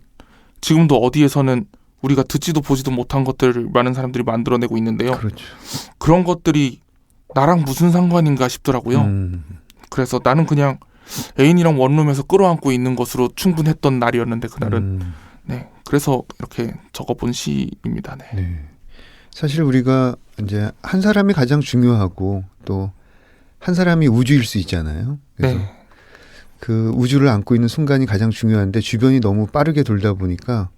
지금도 어디에서는 우리가 듣지도 보지도 못한 것들을 많은 사람들이 만들어내고 있는데요. 그렇죠. 그런 것들이 나랑 무슨 상관인가 싶더라고요. 그래서 나는 그냥 애인이랑 원룸에서 끌어안고 있는 것으로 충분했던 날이었는데 그날은 네, 그래서 이렇게 적어본 시입니다. 네. 네. 사실 우리가 이제 한 사람이 가장 중요하고 또 한 사람이 우주일 수 있잖아요. 그래서 네. 그 우주를 안고 있는 순간이 가장 중요한데 주변이 너무 빠르게 돌다 보니까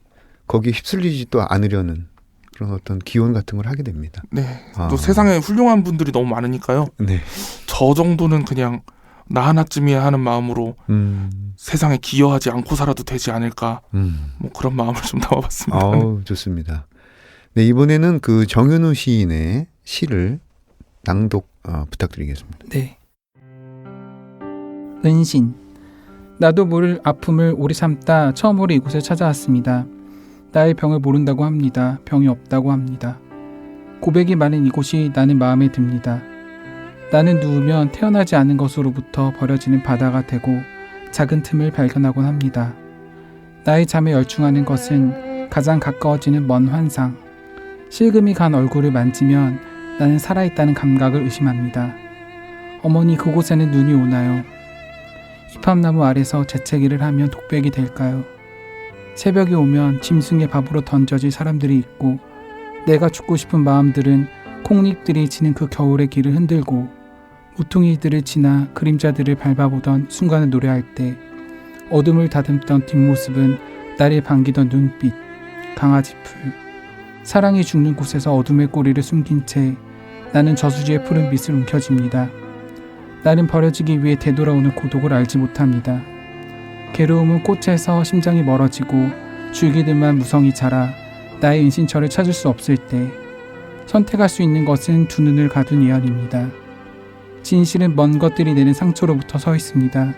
거기에 휩쓸리지 또 않으려는 그런 어떤 기원 같은 걸 하게 됩니다. 네. 또 세상에 훌륭한 분들이 너무 많으니까요. 네. 저 정도는 그냥 나 하나쯤이야 하는 마음으로 세상에 기여하지 않고 살아도 되지 않을까. 뭐 그런 마음을 좀 담아봤습니다. 좋습니다. 네, 이번에는 그 정윤우 시인의 시를 낭독 부탁드리겠습니다. 네. 은신. 나도 모를 아픔을 오래 참다 처음으로 이곳에 찾아왔습니다. 나의 병을 모른다고 합니다. 병이 없다고 합니다. 고백이 많은 이곳이 나는 마음에 듭니다. 나는 누우면 태어나지 않은 것으로부터 버려지는 바다가 되고 작은 틈을 발견하곤 합니다. 나의 잠에 열중하는 것은 가장 가까워지는 먼 환상. 실금이 간 얼굴을 만지면 나는 살아있다는 감각을 의심합니다. 어머니, 그곳에는 눈이 오나요? 이팝나무 아래서 재채기를 하면 독백이 될까요? 새벽이 오면 짐승의 밥으로 던져질 사람들이 있고 내가 죽고 싶은 마음들은 콩잎들이 지는 그 겨울의 길을 흔들고 모퉁이들을 지나 그림자들을 밟아보던 순간을 노래할 때 어둠을 다듬던 뒷모습은 나를 반기던 눈빛, 강아지 풀. 사랑이 죽는 곳에서 어둠의 꼬리를 숨긴 채 나는 저수지의 푸른 빛을 움켜쥡니다. 나는 버려지기 위해 되돌아오는 고독을 알지 못합니다. 괴로움은 꽃에서 심장이 멀어지고 줄기들만 무성히 자라 나의 은신처를 찾을 수 없을 때 선택할 수 있는 것은 두 눈을 가둔 이야기입니다. 진실은 먼 것들이 내는 상처로부터 서 있습니다.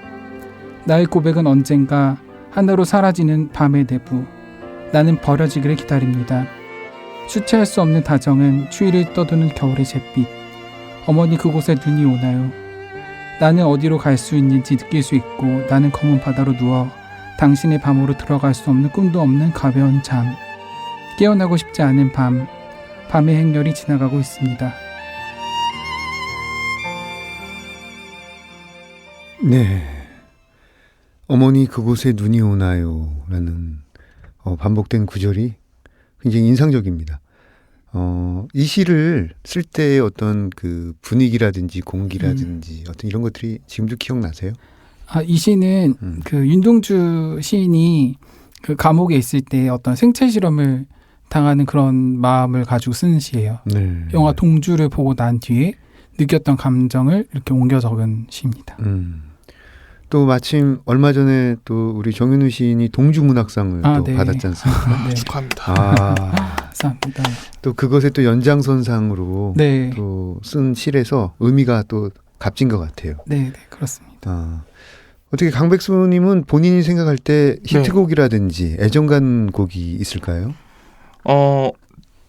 나의 고백은 언젠가 하나로 사라지는 밤의 내부. 나는 버려지기를 기다립니다. 주체할 수 없는 다정은 추위를 떠도는 겨울의 잿빛. 어머니, 그곳에 눈이 오나요? 나는 어디로 갈 수 있는지 느낄 수 있고 나는 검은 바다로 누워 당신의 밤으로 들어갈 수 없는 꿈도 없는 가벼운 잠. 깨어나고 싶지 않은 밤. 밤의 행렬이 지나가고 있습니다. 네. 어머니, 그곳에 눈이 오나요? 라는 반복된 구절이 굉장히 인상적입니다. 이 시를 쓸 때의 어떤 그 분위기라든지 공기라든지 어떤 이런 것들이 지금도 기억나세요? 이 시는 그 윤동주 시인이 그 감옥에 있을 때 어떤 생체 실험을 당하는 그런 마음을 가지고 쓰는 시예요. 네. 영화 동주를 보고 난 뒤에 느꼈던 감정을 이렇게 옮겨 적은 시입니다. 또 마침 얼마 전에 또 우리 정윤우 시인이 동주문학상을 또 네. 받았지 않습니까? 네. 축하합니다. 감사합니다. 또 그것에 또 연장선상으로 네. 또 쓴 시에서 의미가 또 값진 것 같아요. 네, 그렇습니다. 어떻게 강백수님은 본인이 생각할 때 히트곡이라든지 애정간 곡이 있을까요?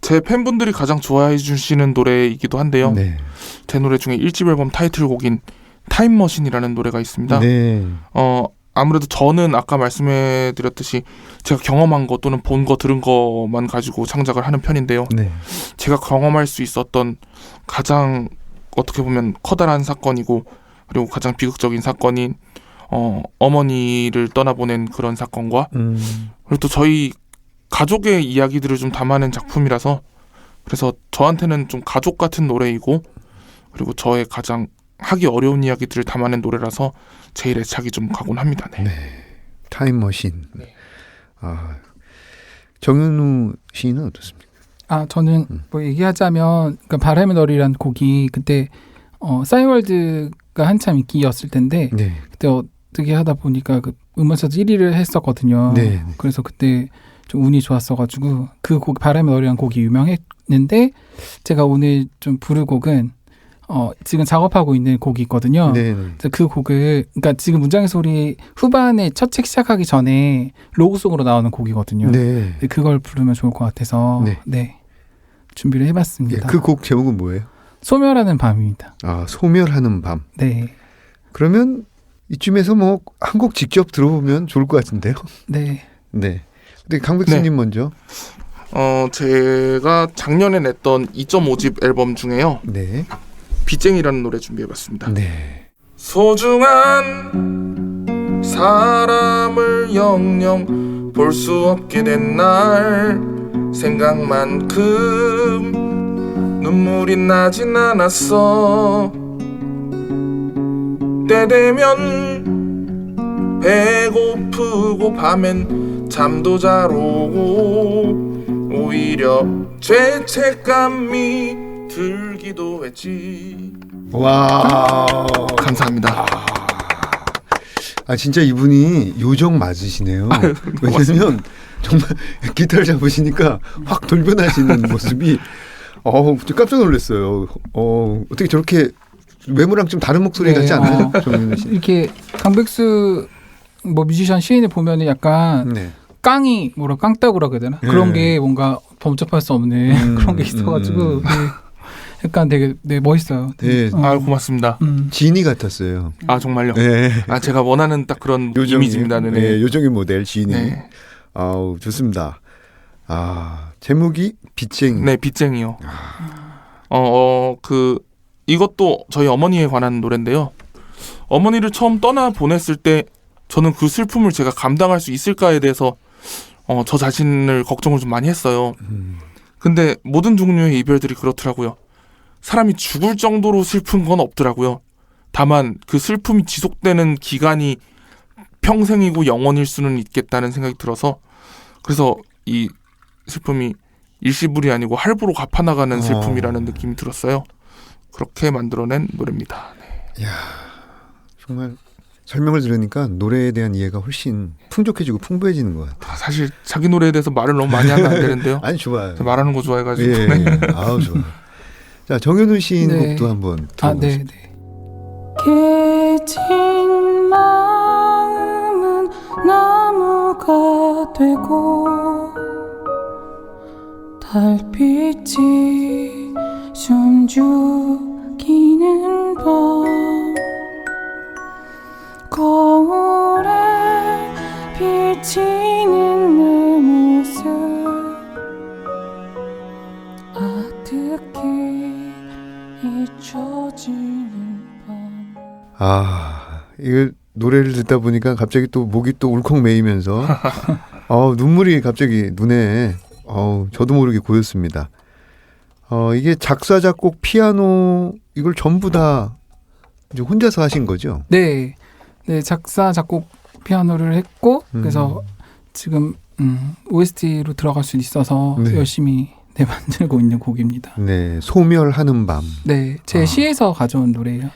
제 팬분들이 가장 좋아해 주시는 노래이기도 한데요. 네. 제 노래 중에 1집 앨범 타이틀곡인 타임머신이라는 노래가 있습니다. 네. 아무래도 저는 아까 말씀해드렸듯이 제가 경험한 거 또는 본 거 들은 거만 가지고 창작을 하는 편인데요. 네. 제가 경험할 수 있었던 가장 어떻게 보면 커다란 사건이고 그리고 가장 비극적인 사건인 어머니를 떠나보낸 그런 사건과 그리고 또 저희 가족의 이야기들을 좀 담아낸 작품이라서 그래서 저한테는 좀 가족 같은 노래이고 그리고 저의 가장 하기 어려운 이야기들을 담아낸 노래라서 제일 애착이 좀 가곤 합니다. 네. 네. 타임머신. 네. 정현우 시인은 어떻습니까? 저는 뭐 얘기하자면 그러니까 바람의 너리란 곡이 그때 싸이월드가 한참 인기였을 텐데 네. 그때 어떻게 하다 보니까 그 음원차트 1위를 했었거든요. 네. 그래서 그때 좀 운이 좋았어가지고 그 곡 바람의 너리란 곡이 유명했는데 제가 오늘 좀 부를 곡은 지금 작업하고 있는 곡이 있거든요. 네. 그래서 그 곡을 그러니까 지금 문장의 소리 후반에 첫 책 시작하기 전에 로고송으로 나오는 곡이거든요. 네. 그걸 부르면 좋을 것 같아서 네, 준비를 해봤습니다. 그 곡 제목은 뭐예요? 소멸하는 밤입니다. 소멸하는 밤. 네. 그러면 이쯤에서 뭐 한 곡 직접 들어보면 좋을 것 같은데요. 네. 네. 근데 강백수님 먼저. 제가 작년에 냈던 2.5집 앨범 중에요. 네. 빚쟁이라는 노래 준비해봤습니다. 네. 소중한 사람을 영영 볼 수 없게 된 날 생각만큼 눈물이 나진 않았어. 때 되면 배고프고 밤엔 잠도 잘 오고 오히려 죄책감이 들기도 했지. 와, 감사합니다. 진짜 이분이 요정 맞으시네요. 왜냐면 정말 기타를 잡으시니까 확 돌변하시는 모습이 깜짝 놀랐어요. 어떻게 저렇게 외모랑 좀 다른 목소리 같지 않나요? 이렇게 강백수 뭐 뮤지션 시인을 보면은 약간 깡이 깡따구라 그래야 되나? 그런 게 뭔가 범접할 수 없는 그런 게 있어가지고 약간 되게 멋있어요. 네. 고맙습니다. 지니 같았어요. 정말요? 네. 제가 원하는 딱 그런 이미지입니다. 네, 요정의 모델 지니. 네. 좋습니다. 제목이 빚쟁이. 네, 빚쟁이요. 이것도 저희 어머니에 관한 노래인데요. 어머니를 처음 떠나 보냈을 때 저는 그 슬픔을 제가 감당할 수 있을까에 대해서 저 자신을 걱정을 좀 많이 했어요. 근데 모든 종류의 이별들이 그렇더라고요. 사람이 죽을 정도로 슬픈 건 없더라고요. 다만 그 슬픔이 지속되는 기간이 평생이고 영원일 수는 있겠다는 생각이 들어서 그래서 이 슬픔이 일시불이 아니고 할부로 갚아나가는 슬픔이라는 느낌이 들었어요. 그렇게 만들어낸 노래입니다. 네. 이야, 정말 설명을 들으니까 노래에 대한 이해가 훨씬 풍족해지고 풍부해지는 것 같아요. 사실 자기 노래에 대해서 말을 너무 많이 하면 안 되는데요. 아니, 좋아요. 말하는 거 좋아해가지고. 예. 좋아요. 자, 정현우 시인 곡도 한번 들어보겠습니다. 깨진 마음은 나무가 되고 달빛이 숨죽이는 밤 거울에 비치는 내 모습 아득히 잊혀지는 밤. 이거 노래를 듣다 보니까 갑자기 또 목이 또 울컥 메이면서 눈물이 갑자기 눈에 저도 모르게 고였습니다. 이게 작사, 작곡, 피아노 이걸 전부 다 이제 혼자서 하신 거죠? 네. 네, 작사, 작곡, 피아노를 했고 그래서 지금 OST로 들어갈 수 있어서 열심히 만들고 있는 곡입니다. 네, 소멸하는 밤. 네, 제 시에서 가져온 노래예요.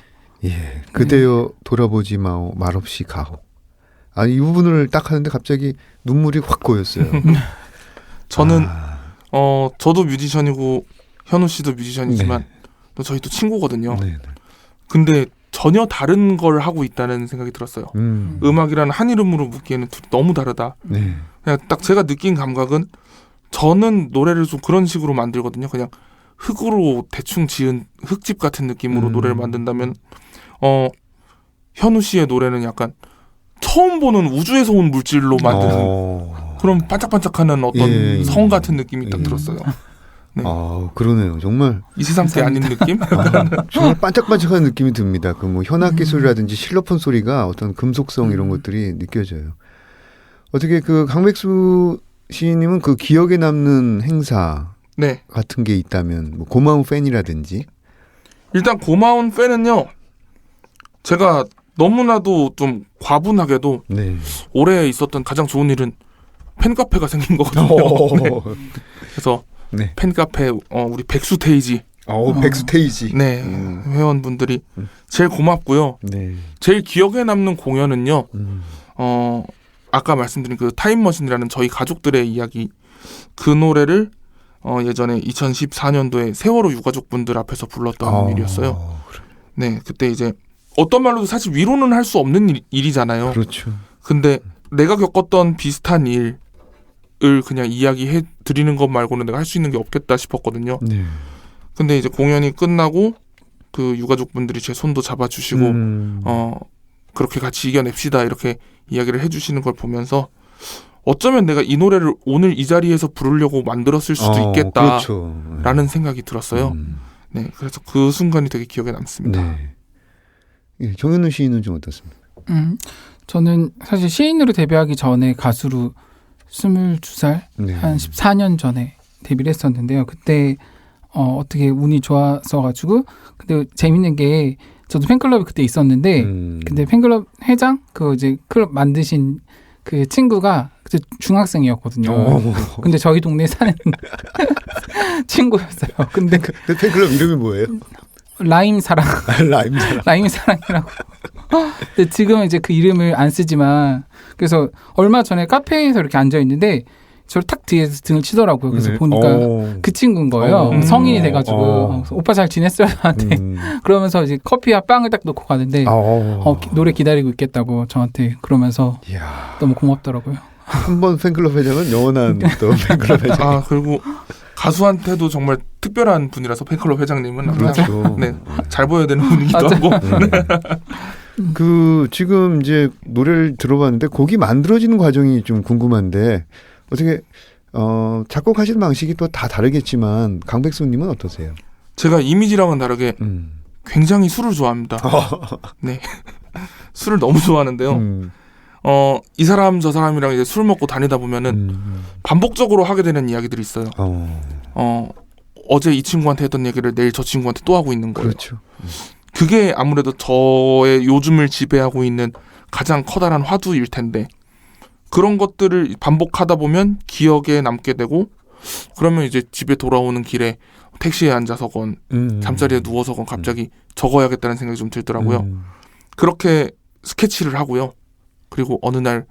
예, 그대여 돌아보지 마오 말없이 가오. 이 부분을 딱 하는데 갑자기 눈물이 확 고였어요. 저는 저도 뮤지션이고 현우 씨도 뮤지션이지만 또 저희 또 친구거든요. 근데 전혀 다른 걸 하고 있다는 생각이 들었어요. 음악이라는 한 이름으로 묻기에는 너무 다르다. 그냥 딱 제가 느낀 감각은 저는 노래를 좀 그런 식으로 만들거든요. 그냥 흙으로 대충 지은 흙집 같은 느낌으로 노래를 만든다면 현우 씨의 노래는 약간 처음 보는 우주에서 온 물질로 만든 그런 반짝반짝하는 어떤 성 같은 느낌이 딱 들었어요. 네. 그러네요. 정말 이 세상 게 아닌 느낌? 정말 반짝반짝한 느낌이 듭니다. 그 뭐 현악기 소리라든지 실로폰 소리가 어떤 금속성 이런 것들이 느껴져요. 어떻게 그 강백수 시인님은 그 기억에 남는 행사 네. 같은 게 있다면 뭐 고마운 팬이라든지 일단 고마운 팬은요. 제가 너무나도 좀 과분하게도 네. 올해 있었던 가장 좋은 일은 팬카페가 생긴 거거든요. 네. 그래서 네. 팬카페 우리 백수테이지 백수테이지 네 회원분들이 제일 고맙고요. 네. 제일 기억에 남는 공연은요. 아까 말씀드린 그 타임머신이라는 저희 가족들의 이야기 그 노래를 예전에 2014년도에 세월호 유가족분들 앞에서 불렀던 일이었어요. 네, 그때 이제 어떤 말로도 사실 위로는 할 수 없는 일이잖아요. 그렇죠. 근데 내가 겪었던 비슷한 일을 그냥 이야기해 드리는 것 말고는 내가 할 수 있는 게 없겠다 싶었거든요. 네. 근데 이제 공연이 끝나고 그 유가족분들이 제 손도 잡아주시고 그렇게 같이 이겨냅시다 이렇게 이야기를 해주시는 걸 보면서 어쩌면 내가 이 노래를 오늘 이 자리에서 부르려고 만들었을 수도 있겠다라는 그렇죠. 생각이 들었어요. 네, 그래서 그 순간이 되게 기억에 남습니다. 네. 예, 정현우 시인은 좀 어떻습니까? 저는 사실 시인으로 데뷔하기 전에 가수로 22살 네. 한 14년 전에 데뷔를 했었는데요. 그때 어떻게 운이 좋았어가지고 근데 재밌는 게 저도 팬클럽이 그때 있었는데 근데 팬클럽 회장 그 이제 클럽 만드신 그 친구가 그때 중학생이었거든요. 근데 저희 동네에 사는 친구였어요. 근데 그 팬클럽 이름이 뭐예요? 라임사랑. 라임사랑이라고. 근데 지금은 이제 그 이름을 안 쓰지만 그래서 얼마 전에 카페에서 이렇게 앉아 있는데 저를 탁 뒤에서 등을 치더라고요. 그래서 보니까 그 친구인 거예요. 성인이 돼가지고 오빠 잘 지냈어요? 저한테 그러면서 이제 커피와 빵을 딱 놓고 가는데 노래 기다리고 있겠다고 저한테 그러면서 너무 고맙더라고요. 한 번 팬클럽 회장은 영원한 또 팬클럽 회장. 그리고 가수한테도 정말 특별한 분이라서 팬클럽 회장님은 그렇죠. 네, 잘 보여야 되는 분이기도 하고. 그 지금 이제 노래를 들어봤는데 곡이 만들어지는 과정이 좀 궁금한데 어떻게 작곡하시는 방식이 또 다 다르겠지만 강백수님은 어떠세요? 제가 이미지랑은 다르게 굉장히 술을 좋아합니다. 네, 술을 너무 좋아하는데요. 이 사람 저 사람이랑 이제 술 먹고 다니다 보면은 반복적으로 하게 되는 이야기들이 있어요. 어제 이 친구한테 했던 얘기를 내일 저 친구한테 또 하고 있는 거예요. 그렇죠. 그게 아무래도 저의 요즘을 지배하고 있는 가장 커다란 화두일 텐데 그런 것들을 반복하다 보면 기억에 남게 되고 그러면 이제 집에 돌아오는 길에 택시에 앉아서건 잠자리에 누워서건 갑자기 적어야겠다는 생각이 좀 들더라고요. 그렇게 스케치를 하고요. 그리고 어느 날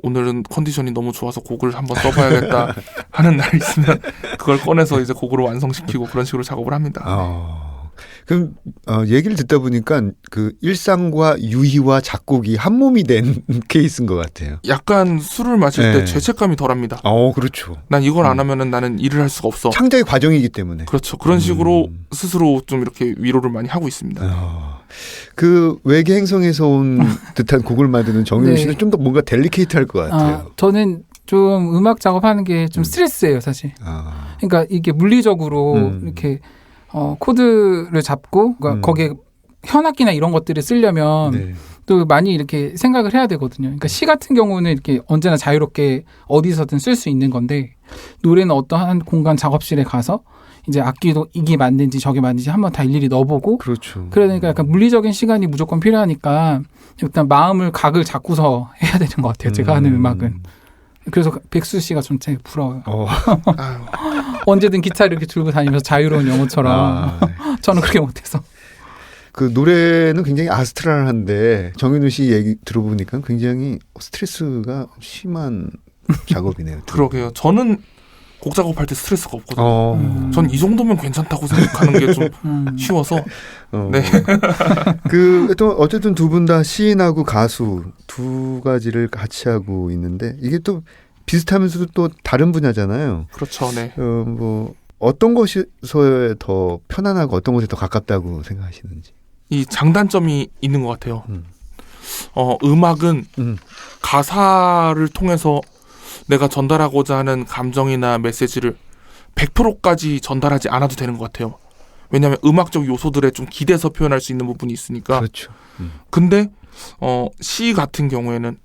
오늘은 컨디션이 너무 좋아서 곡을 한번 써봐야겠다 하는 날이 있으면 그걸 꺼내서 이제 곡으로 완성시키고 그런 식으로 작업을 합니다. 그럼 얘기를 듣다 보니까 그 일상과 유희와 작곡이 한 몸이 된 케이스인 것 같아요. 약간 술을 마실 때 죄책감이 덜합니다. 그렇죠. 난 이걸 안 하면은 나는 일을 할 수가 없어. 창작의 과정이기 때문에. 그렇죠. 그런 식으로 스스로 좀 이렇게 위로를 많이 하고 있습니다. 그 외계 행성에서 온 듯한 곡을 만드는 정윤 씨는 좀 더 뭔가 델리케이트할 것 같아요. 저는 좀 음악 작업하는 게 좀 스트레스예요, 사실. 그러니까 이게 물리적으로 이렇게 코드를 잡고 그러니까 거기에 현악기나 이런 것들을 쓰려면 또 많이 이렇게 생각을 해야 되거든요. 그러니까 시 같은 경우는 이렇게 언제나 자유롭게 어디서든 쓸 수 있는 건데 노래는 어떠한 공간 작업실에 가서 이제 악기도 이게 맞는지 저게 맞는지 한번 다 일일이 넣어보고 그렇죠. 그러니까 약간 물리적인 시간이 무조건 필요하니까 일단 마음을 각을 잡고서 해야 되는 것 같아요. 제가 하는 음악은. 그래서 백수 씨가 좀 되게 부러워요. 언제든 기타를 이렇게 들고 다니면서 자유로운 영혼처럼. 저는 그렇게 못해서. 그 노래는 굉장히 아스트랄한데 정윤우 씨 얘기 들어보니까 굉장히 스트레스가 심한 작업이네요. 그러게요. 저는 곡 작업할 때 스트레스가 없거든요. 전 이 정도면 괜찮다고 생각하는 게 좀 쉬워서. 네. 그 또 어쨌든 두 분 다 시인하고 가수 두 가지를 같이 하고 있는데 이게 또 비슷하면서도 또 다른 분야잖아요. 그렇죠. 네. 뭐 어떤 것에서 더 편안하고 어떤 것에 더 가깝다고 생각하시는지. 이 장단점이 있는 것 같아요. 음악은 가사를 통해서 내가 전달하고자 하는 감정이나 메시지를 100%까지 전달하지 않아도 되는 것 같아요. 왜냐하면 음악적 요소들에 좀 기대서 표현할 수 있는 부분이 있으니까. 그렇죠. 근데 시 같은 경우에는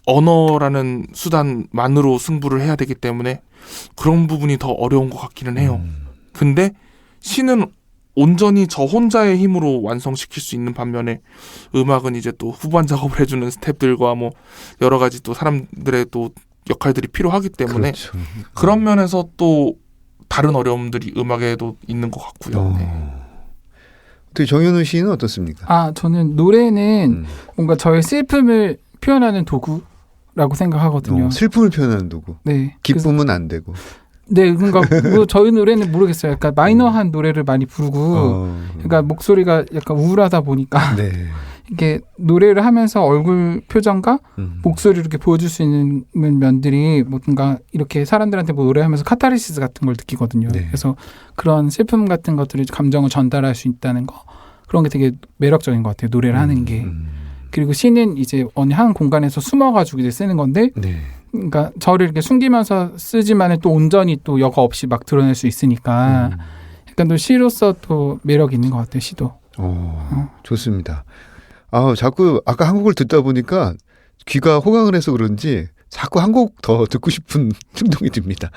언어라는 수단만으로 승부를 해야 되기 때문에 그런 부분이 더 어려운 것 같기는 해요. 근데 시는 온전히 저 혼자의 힘으로 완성시킬 수 있는 반면에 음악은 이제 또 후반 작업을 해주는 스태프들과 뭐 여러 가지 또 사람들의 또 역할들이 필요하기 때문에 그렇죠. 그런 면에서 또 다른 어려움들이 음악에도 있는 것 같고요. 네. 어떻게 정현우 씨는 어떻습니까? 아, 저는 노래는 뭔가 저의 슬픔을 표현하는 도구라고 생각하거든요. 슬픔을 표현하는 도구. 네. 기쁨은 안 되고. 네, 그러니까 뭐 저희 노래는 모르겠어요. 약간 마이너한 노래를 많이 부르고, 그러니까 목소리가 약간 우울하다 보니까 네. 이게 노래를 하면서 얼굴 표정과 목소리를 이렇게 보여줄 수 있는 면들이 뭔가 이렇게 사람들한테 뭐 노래하면서 카타르시스 같은 걸 느끼거든요. 네. 그래서 그런 슬픔 같은 것들을 감정을 전달할 수 있다는 거, 그런 게 되게 매력적인 것 같아요. 노래를 하는 게. 그리고 시는 이제 어느 한 공간에서 숨어가지고 이제 쓰는 건데, 네. 그러니까 저를 이렇게 숨기면서 쓰지만 또 온전히 또 여과 없이 막 드러낼 수 있으니까 약간 또 시로서 또 매력이 있는 것 같아요. 시도. 좋습니다. 자꾸 아까 한 곡을 듣다 보니까 귀가 호강을 해서 그런지 자꾸 한 곡 더 듣고 싶은 충동이 듭니다.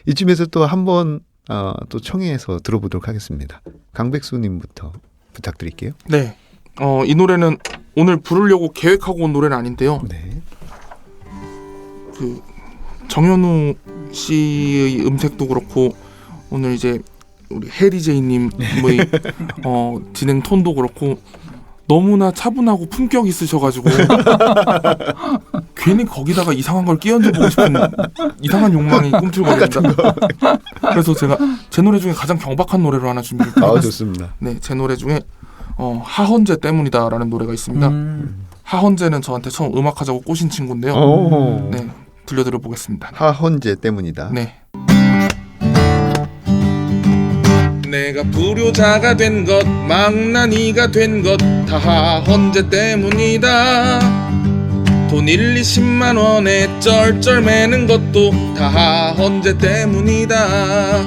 이쯤에서 또 한번 또 청해서 들어보도록 하겠습니다. 강백수님부터 부탁드릴게요. 네. 이 노래는 오늘 부르려고 계획하고 온 노래는 아닌데요. 네. 그 정현우 씨의 음색도 그렇고 오늘 이제 우리 해리제이님의 진행 톤도 그렇고 너무나 차분하고 품격 있으셔가지고 괜히 거기다가 이상한 걸 끼얹어보고 싶은 이상한 욕망이 꿈틀거립니다. 그래서 제가 제 노래 중에 가장 경박한 노래로 하나 준비했습니다. 좋습니다. 네, 제 노래 중에 하헌재 때문이다라는 노래가 있습니다. 하헌재는 저한테 처음 음악하자고 꼬신 친구인데요. 네, 들려드려 보겠습니다. 하헌재 때문이다. 네. 내가 불효자가 된 것, 망나니가 된 것 다 하헌재 때문이다. 돈 1, 20만 원에 쩔쩔 매는 것도 다 하헌재 때문이다.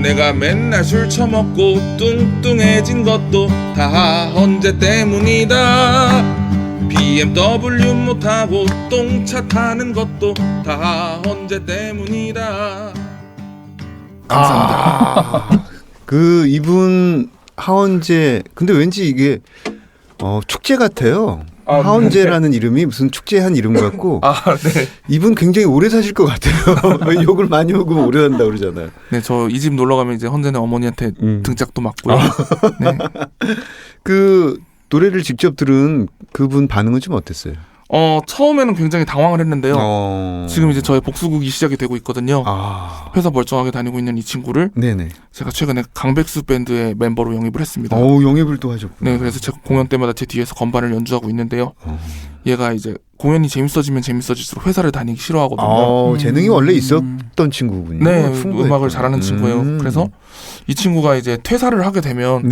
내가 맨날 술 처먹고 뚱뚱해진 것도 다 하헌재 때문이다. BMW 못 타고 똥차 타는 것도 다 하헌재 때문이다. 감사합니다. 이분 하헌재 근데 왠지 이게 축제 같아요. 하헌재라는 이름이 무슨 축제한 이름 같고. 네. 이분 굉장히 오래 사실 것 같아요. 욕을 많이 먹으면 오래 산다 그러잖아요. 네, 저 이 집 놀러 가면 이제 헌재네 어머니한테 등짝도 맞고요. 네. 그 노래를 직접 들은 그분 반응은 좀 어땠어요? 처음에는 굉장히 당황을 했는데요. 지금 이제 저의 복수극이 시작이 되고 있거든요. 회사 멀쩡하게 다니고 있는 이 친구를 네네. 제가 최근에 강백수 밴드의 멤버로 영입을 했습니다. 영입을 또 하셨군요. 네, 그래서 제가 공연 때마다 제 뒤에서 건반을 연주하고 있는데요. 얘가 이제 공연이 재밌어지면 재밌어질수록 회사를 다니기 싫어하거든요. 재능이 원래 있었던 친구군요. 네, 음악을 잘하는 친구예요. 그래서 이 친구가 이제 퇴사를 하게 되면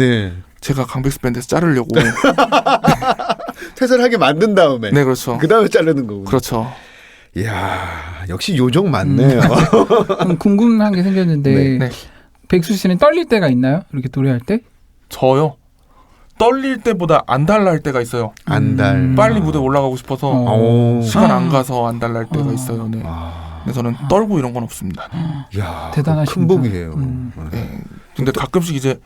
제가 강백수 밴드에서 자르려고 퇴사를 하게 만든 다음에. 네, 그렇죠. 그 다음에 자르는 거군요. 그렇죠. 이야, 역시 요정 많네요. 궁금한 게 생겼는데 네. 백수 씨는 떨릴 때가 있나요? 이렇게 노래할 때? 저요? 떨릴 때보다 안달날 때가 있어요. 안달. 빨리 무대 올라가고 싶어서 시간 안 가서 안달날 때가 있어요. 네. 근데 저는 떨고 이런 건 없습니다. 이야, 대단하십니다. 큰 복이에요. 네. 근데 가끔씩 이제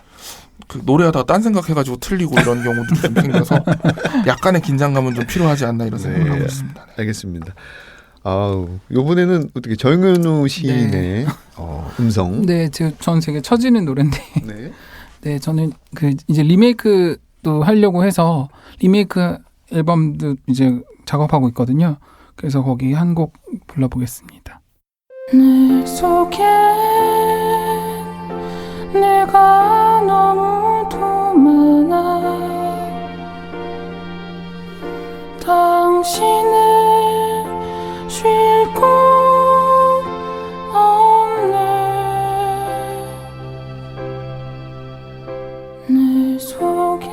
그 노래하다가 딴 생각해가지고 틀리고 이런 경우도 좀 생겨서 약간의 긴장감은 좀 필요하지 않나 이런 생각을 하고 있습니다. 네. 알겠습니다. 요번에는 어떻게 정현우 시인의 음성. 네, 전 되게 처지는 노래인데. 네. 네, 저는 이제 리메이크도 하려고 해서 리메이크 앨범도 이제 작업하고 있거든요. 그래서 거기 한 곡 불러보겠습니다. 내 속에 내가 너무도 많아. 당신을 쉴 곳 없네. 내 속에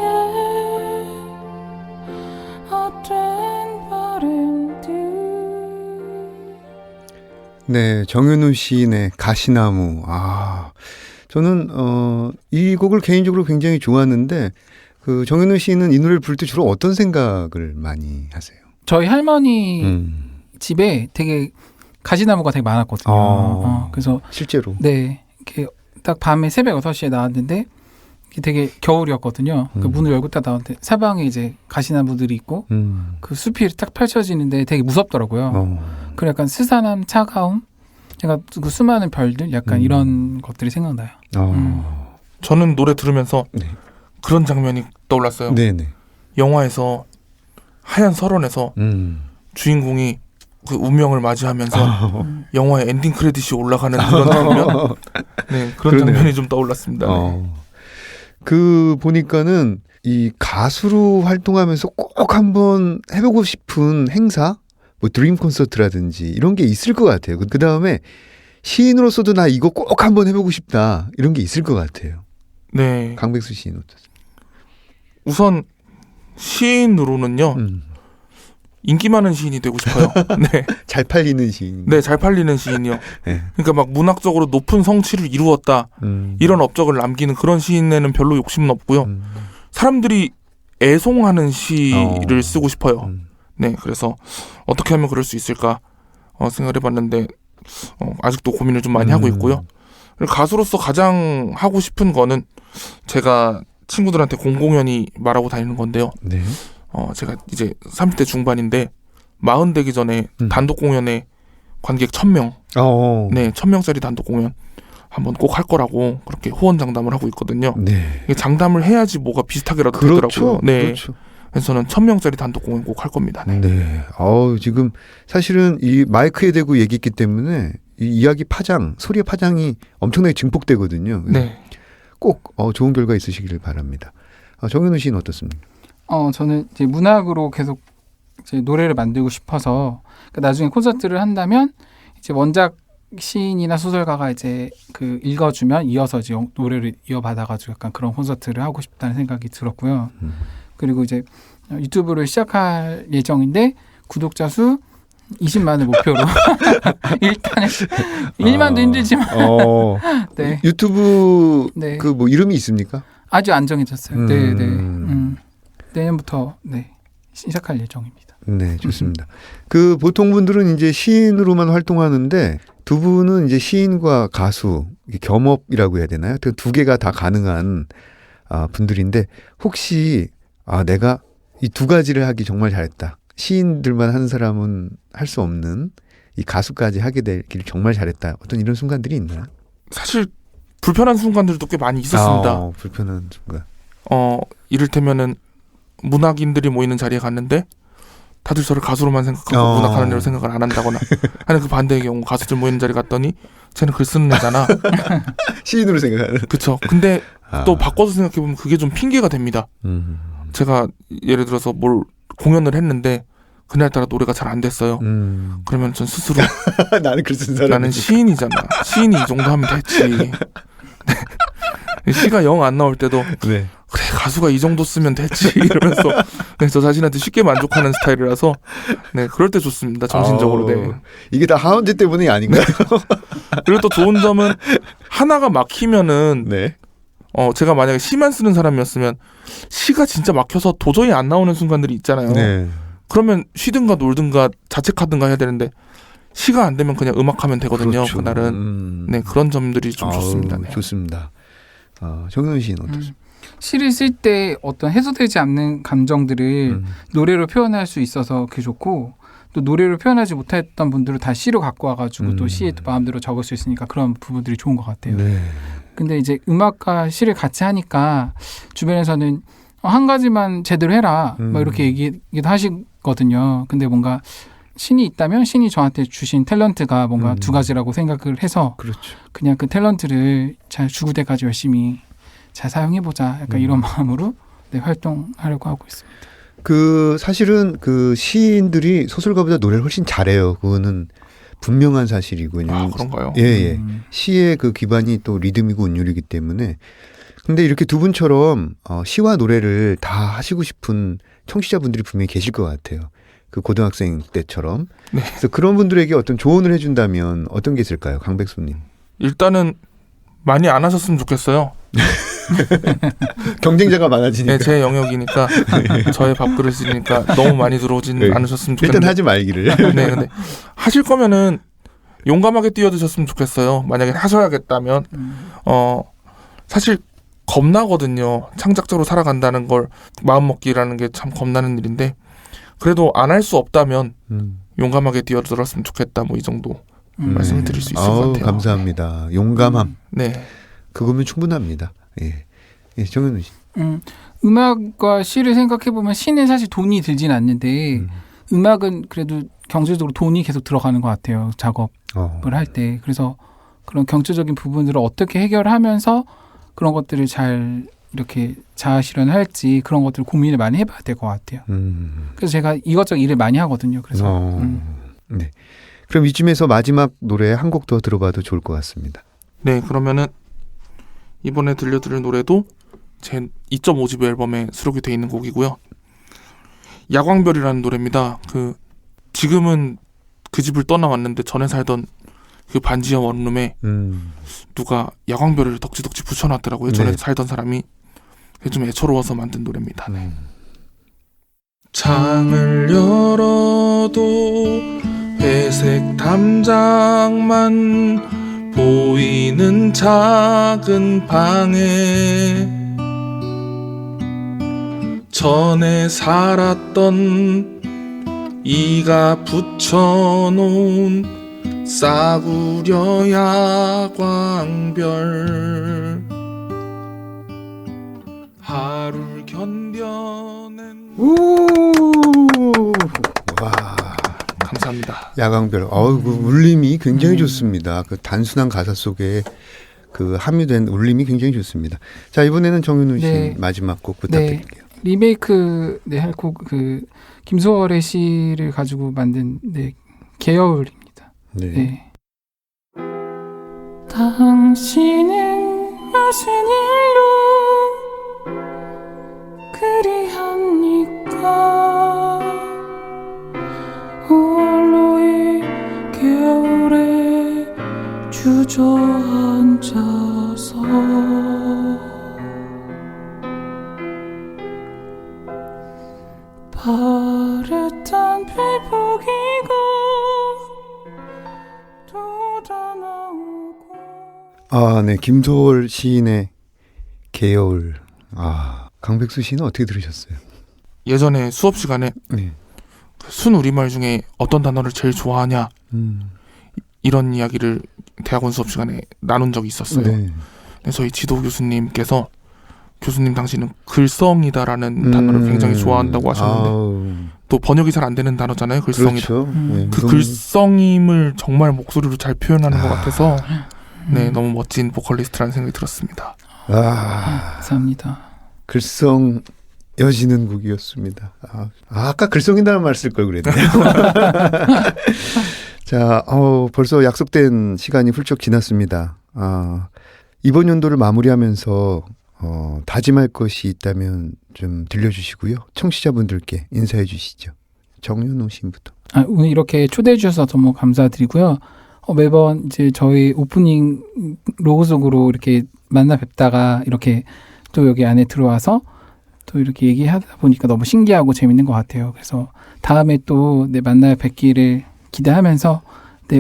네, 정현우 시인의 가시나무. 아, 저는 이 곡을 개인적으로 굉장히 좋아하는데 그 정현우 시인은 이 노래를 부를 때 주로 어떤 생각을 많이 하세요? 저희 할머니 집에 되게 가시나무가 되게 많았거든요. 그래서 실제로 네, 이렇게 딱 밤에 새벽 6시에 나왔는데 이게 되게 겨울이었거든요. 그 문을 열고 딱 나왔는데 사방에 이제 가시나무들이 있고 그 숲이 딱 펼쳐지는데 되게 무섭더라고요. 그리고 약간 스산함, 차가움, 제가 그 수많은 별들 약간 이런 것들이 생각나요. 저는 노래 들으면서 네. 그런 장면이 떠올랐어요. 네네. 영화에서 하얀 설원에서 주인공이 그 운명을 맞이하면서 영화의 엔딩 크레딧이 올라가는 그런 장면, 네, 그런 그러네요. 장면이 좀 떠올랐습니다. 네. 그 보니까는 이 가수로 활동하면서 꼭 한번 해보고 싶은 행사, 뭐 드림 콘서트라든지 이런 게 있을 것 같아요. 그 다음에 시인으로서도 나 이거 꼭 한번 해보고 싶다 이런 게 있을 것 같아요. 네. 강백수 시인 어떠세요? 우선 시인으로는요. 인기 많은 시인이 되고 싶어요. 네. 잘 팔리는 시인. 네, 잘 팔리는 시인이요. 네. 그러니까 막 문학적으로 높은 성취를 이루었다. 이런 업적을 남기는 그런 시인에는 별로 욕심은 없고요. 사람들이 애송하는 시를 쓰고 싶어요. 네, 그래서 어떻게 하면 그럴 수 있을까 생각을 해봤는데 아직도 고민을 좀 많이 하고 있고요. 그리고 가수로서 가장 하고 싶은 거는 제가 친구들한테 공공연히 말하고 다니는 건데요. 네. 제가 이제 30대 중반인데 40 되기 전에 단독 공연에 관객 1000명, 네, 1000명짜리 단독 공연 한번 꼭 할 거라고 그렇게 호언장담을 하고 있거든요. 네. 이게 장담을 해야지 뭐가 비슷하게라도 그렇죠. 되더라고요. 네. 그렇죠. 그래서 저는 1000명짜리 단독 공연 꼭 할 겁니다. 네. 네. 지금 사실은 이 마이크에 대고 얘기했기 때문에 이 이야기 파장, 소리의 파장이 엄청나게 증폭되거든요. 네. 꼭 좋은 결과 있으시기를 바랍니다. 정현우 씨는 어떻습니까? 저는 이제 문학으로 계속 이제 노래를 만들고 싶어서 그러니까 나중에 콘서트를 한다면 이제 원작 시인이나 소설가가 이제 그 읽어주면 이어서 이제 노래를 이어받아가지고 약간 그런 콘서트를 하고 싶다는 생각이 들었고요. 그리고 이제 유튜브를 시작할 예정인데 구독자 수 20만을 목표로 일단은 1만도 힘들지만 네. 유튜브 네. 그 뭐 이름이 있습니까? 아주 안 정해졌어요. 네, 네. 내년부터 네 시작할 예정입니다. 네, 좋습니다. 그 보통 분들은 이제 시인으로만 활동하는데 두 분은 이제 시인과 가수 겸업이라고 해야 되나요? 그 두 개가 다 가능한 분들인데 혹시 내가 이 두 가지를 하기 정말 잘했다. 시인들만 하는 사람은 할 수 없는 이 가수까지 하게 되길 정말 잘했다. 어떤 이런 순간들이 있나요? 사실 불편한 순간들도 꽤 많이 있었습니다. 불편한 순간. 이를테면은 문학인들이 모이는 자리에 갔는데 다들 저를 가수로만 생각하고 문학하는 애로 생각을 안 한다거나 하는 그 반대의 경우 가수들 모이는 자리 갔더니 쟤는 글 쓰는 애잖아. 시인으로 생각하는. 그렇죠. 근데 또 바꿔서 생각해보면 그게 좀 핑계가 됩니다. 제가 예를 들어서 뭘 공연을 했는데 그날따라 노래가 잘 안 됐어요. 그러면 전 스스로 나는 글 쓴 사람. 나는 시인이잖아. 시인이 이 정도 하면 됐지. 시가 영 안 나올 때도 네. 그래 가수가 이 정도 쓰면 됐지 이러면서 네, 저 자신한테 쉽게 만족하는 스타일이라서 네 그럴 때 좋습니다. 정신적으로. 네. 이게 다 하은재 때문이 아닌가요? 그리고 또 좋은 점은 하나가 막히면은 네. 제가 만약에 시만 쓰는 사람이었으면 시가 진짜 막혀서 도저히 안 나오는 순간들이 있잖아요. 네. 그러면 쉬든가 놀든가 자책하든가 해야 되는데 시가 안 되면 그냥 음악하면 되거든요. 그렇죠. 그날은 네 그런 점들이 좀 좋습니다. 네. 좋습니다. 정현우 씨는 어떠세요? 시를 쓸 때 어떤 해소되지 않는 감정들을 노래로 표현할 수 있어서 그게 좋고 또 노래로 표현하지 못했던 분들을 다 시로 갖고 와가지고 또 시에 또 마음대로 적을 수 있으니까 그런 부분들이 좋은 것 같아요. 네. 근데 이제 음악과 시를 같이 하니까 주변에서는 한 가지만 제대로 해라 막 이렇게 얘기도 하시거든요. 근데 뭔가 신이 있다면 신이 저한테 주신 탤런트가 뭔가 두 가지라고 생각을 해서 그렇죠. 그냥 그 탤런트를 잘 죽을 때까지 열심히 잘 사용해보자 약간 이런 마음으로 네, 활동하려고 하고 있습니다. 그 사실은 그 시인들이 소설가보다 노래를 훨씬 잘해요. 그거는 분명한 사실이고. 그런가요? 예. 시의 그 기반이 또 리듬이고 운율이기 때문에. 근데 이렇게 두 분처럼 시와 노래를 다 하시고 싶은 청취자분들이 분명히 계실 것 같아요. 그 고등학생 때처럼. 네. 그래서 그런 분들에게 어떤 조언을 해준다면 어떤 게 있을까요, 강백수님? 일단은 많이 안 하셨으면 좋겠어요. 경쟁자가 많아지니까. 네, 제 영역이니까 저의 밥그릇이니까 너무 많이 들어오진 네. 않으셨으면 좋겠는데. 일단 하지 말기를. 네, 근데 하실 거면은 용감하게 뛰어드셨으면 좋겠어요. 만약에 하셔야겠다면 사실 겁나거든요. 창작적으로 살아간다는 걸 마음먹기라는 게 참 겁나는 일인데 그래도 안 할 수 없다면 용감하게 뛰어들었으면 좋겠다. 뭐 이 정도 말씀을 드릴 수 있을 것 같아요. 감사합니다. 용감함. 네. 그거면 충분합니다. 예. 예, 정현우 씨. 음악과 시를 생각해보면 시는 사실 돈이 들진 않는데 음악은 그래도 경제적으로 돈이 계속 들어가는 것 같아요. 작업을 할 때. 그래서 그런 경제적인 부분들을 어떻게 해결하면서 그런 것들을 잘 이렇게 자아 실현할지 그런 것들을 고민을 많이 해봐야 될 것 같아요. 그래서 제가 이것저것 일을 많이 하거든요. 그래서 네. 그럼 이쯤에서 마지막 노래 한 곡 더 들어봐도 좋을 것 같습니다. 네, 그러면은 이번에 들려드릴 노래도 제 2.5집 앨범에 수록이 돼 있는 곡이고요. 야광별이라는 노래입니다. 지금은 그 집을 떠나왔는데 전에 살던 그 반지하 원룸에 누가 야광별을 덕지덕지 붙여놨더라고요. 전에 네. 살던 사람이. 좀 애처로워서 만든 노래입니다. 네. 창을 열어도 회색 담장만 보이는 작은 방에 전에 살았던 이가 붙여놓은 싸구려 야광별 하루를 견뎌낸 와. 감사합니다. 야광별. 그 울림이 굉장히 좋습니다. 그 단순한 가사 속에 그 함유된 울림이 굉장히 좋습니다. 자, 이번에는 정윤우 씨 네. 마지막 곡 부탁드릴게요. 리메이크 할 곡 김소월의 시를 가지고 만든 개여울입니다. 네. 당신은 무슨 일로 그리합니까? 홀로 이 겨울에 주저앉아서 바랬던 빌보기가 돋아나오고. 네. 김소월 시인의 개여울. 강백수 씨는 어떻게 들으셨어요? 예전에 수업 시간에 순 우리말 중에 어떤 단어를 제일 좋아하냐 이런 이야기를 대학원 수업 시간에 나눈 적이 있었어요. 네. 저희 지도 교수님께서 교수님 당신은 글썽이다라는 단어를 굉장히 좋아한다고 하셨는데 또 번역이 잘 안 되는 단어잖아요. 글썽이다. 그렇죠. 그 글썽임을 정말 목소리로 잘 표현하는 것 같아서 너무 멋진 보컬리스트라는 생각이 들었습니다. 감사합니다. 글썽여지는 곡이었습니다. 아까 글썽인다는 말 쓸 걸 그랬네요. 자, 벌써 약속된 시간이 훌쩍 지났습니다. 이번 연도를 마무리하면서 다짐할 것이 있다면 좀 들려주시고요. 청취자분들께 인사해 주시죠. 정윤호 씨부터. 오늘 이렇게 초대해 주셔서 너무 감사드리고요. 매번 이제 저희 오프닝 로고 속으로 이렇게 만나 뵙다가 이렇게 또 여기 안에 들어와서 또 이렇게 얘기하다 보니까 너무 신기하고 재밌는 것 같아요. 그래서 다음에 또 만나 뵙기를 기대하면서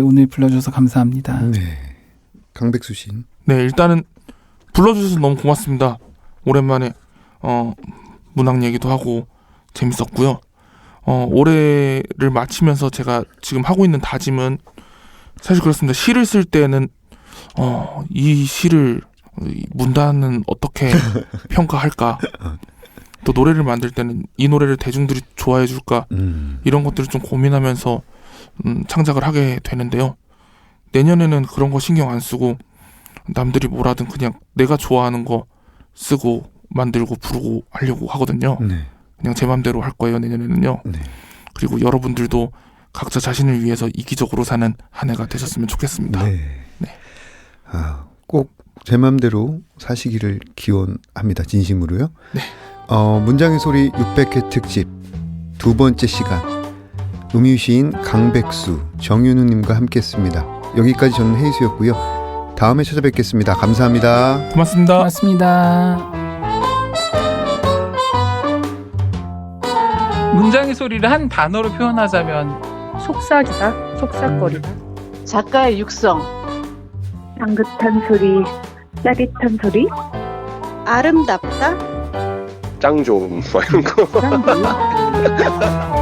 오늘 불러주셔서 감사합니다. 네. 강백수 씨. 네, 일단은 불러주셔서 너무 고맙습니다. 오랜만에 문학 얘기도 하고 재밌었고요. 올해를 마치면서 제가 지금 하고 있는 다짐은 사실 그렇습니다. 시를 쓸 때는 이 시를 문단은 어떻게 평가할까? 또 노래를 만들 때는 이 노래를 대중들이 좋아해 줄까? 이런 것들을 좀 고민하면서 창작을 하게 되는데요. 내년에는 그런 거 신경 안 쓰고 남들이 뭐라든 그냥 내가 좋아하는 거 쓰고 만들고 부르고 하려고 하거든요. 그냥 제 맘대로 할 거예요, 내년에는요. 그리고 여러분들도 각자 자신을 위해서 이기적으로 사는 한 해가 되셨으면 좋겠습니다. 네. 꼭 제 맘대로 사시기를 기원합니다. 진심으로요. 네. 문장의 소리 600회 특집 두 번째 시간 음유시인 강백수, 정윤우님과 함께했습니다. 여기까지 저는 헤이수였고요. 다음에 찾아뵙겠습니다. 감사합니다. 고맙습니다. 고맙습니다. 문장의 소리를 한 단어로 표현하자면 속삭이다, 속삭거리다. 작가의 육성. 향긋한 소리, 짜릿한 소리, 아름답다. 짱 좋음 뭐 이런 거. 짱 좋은.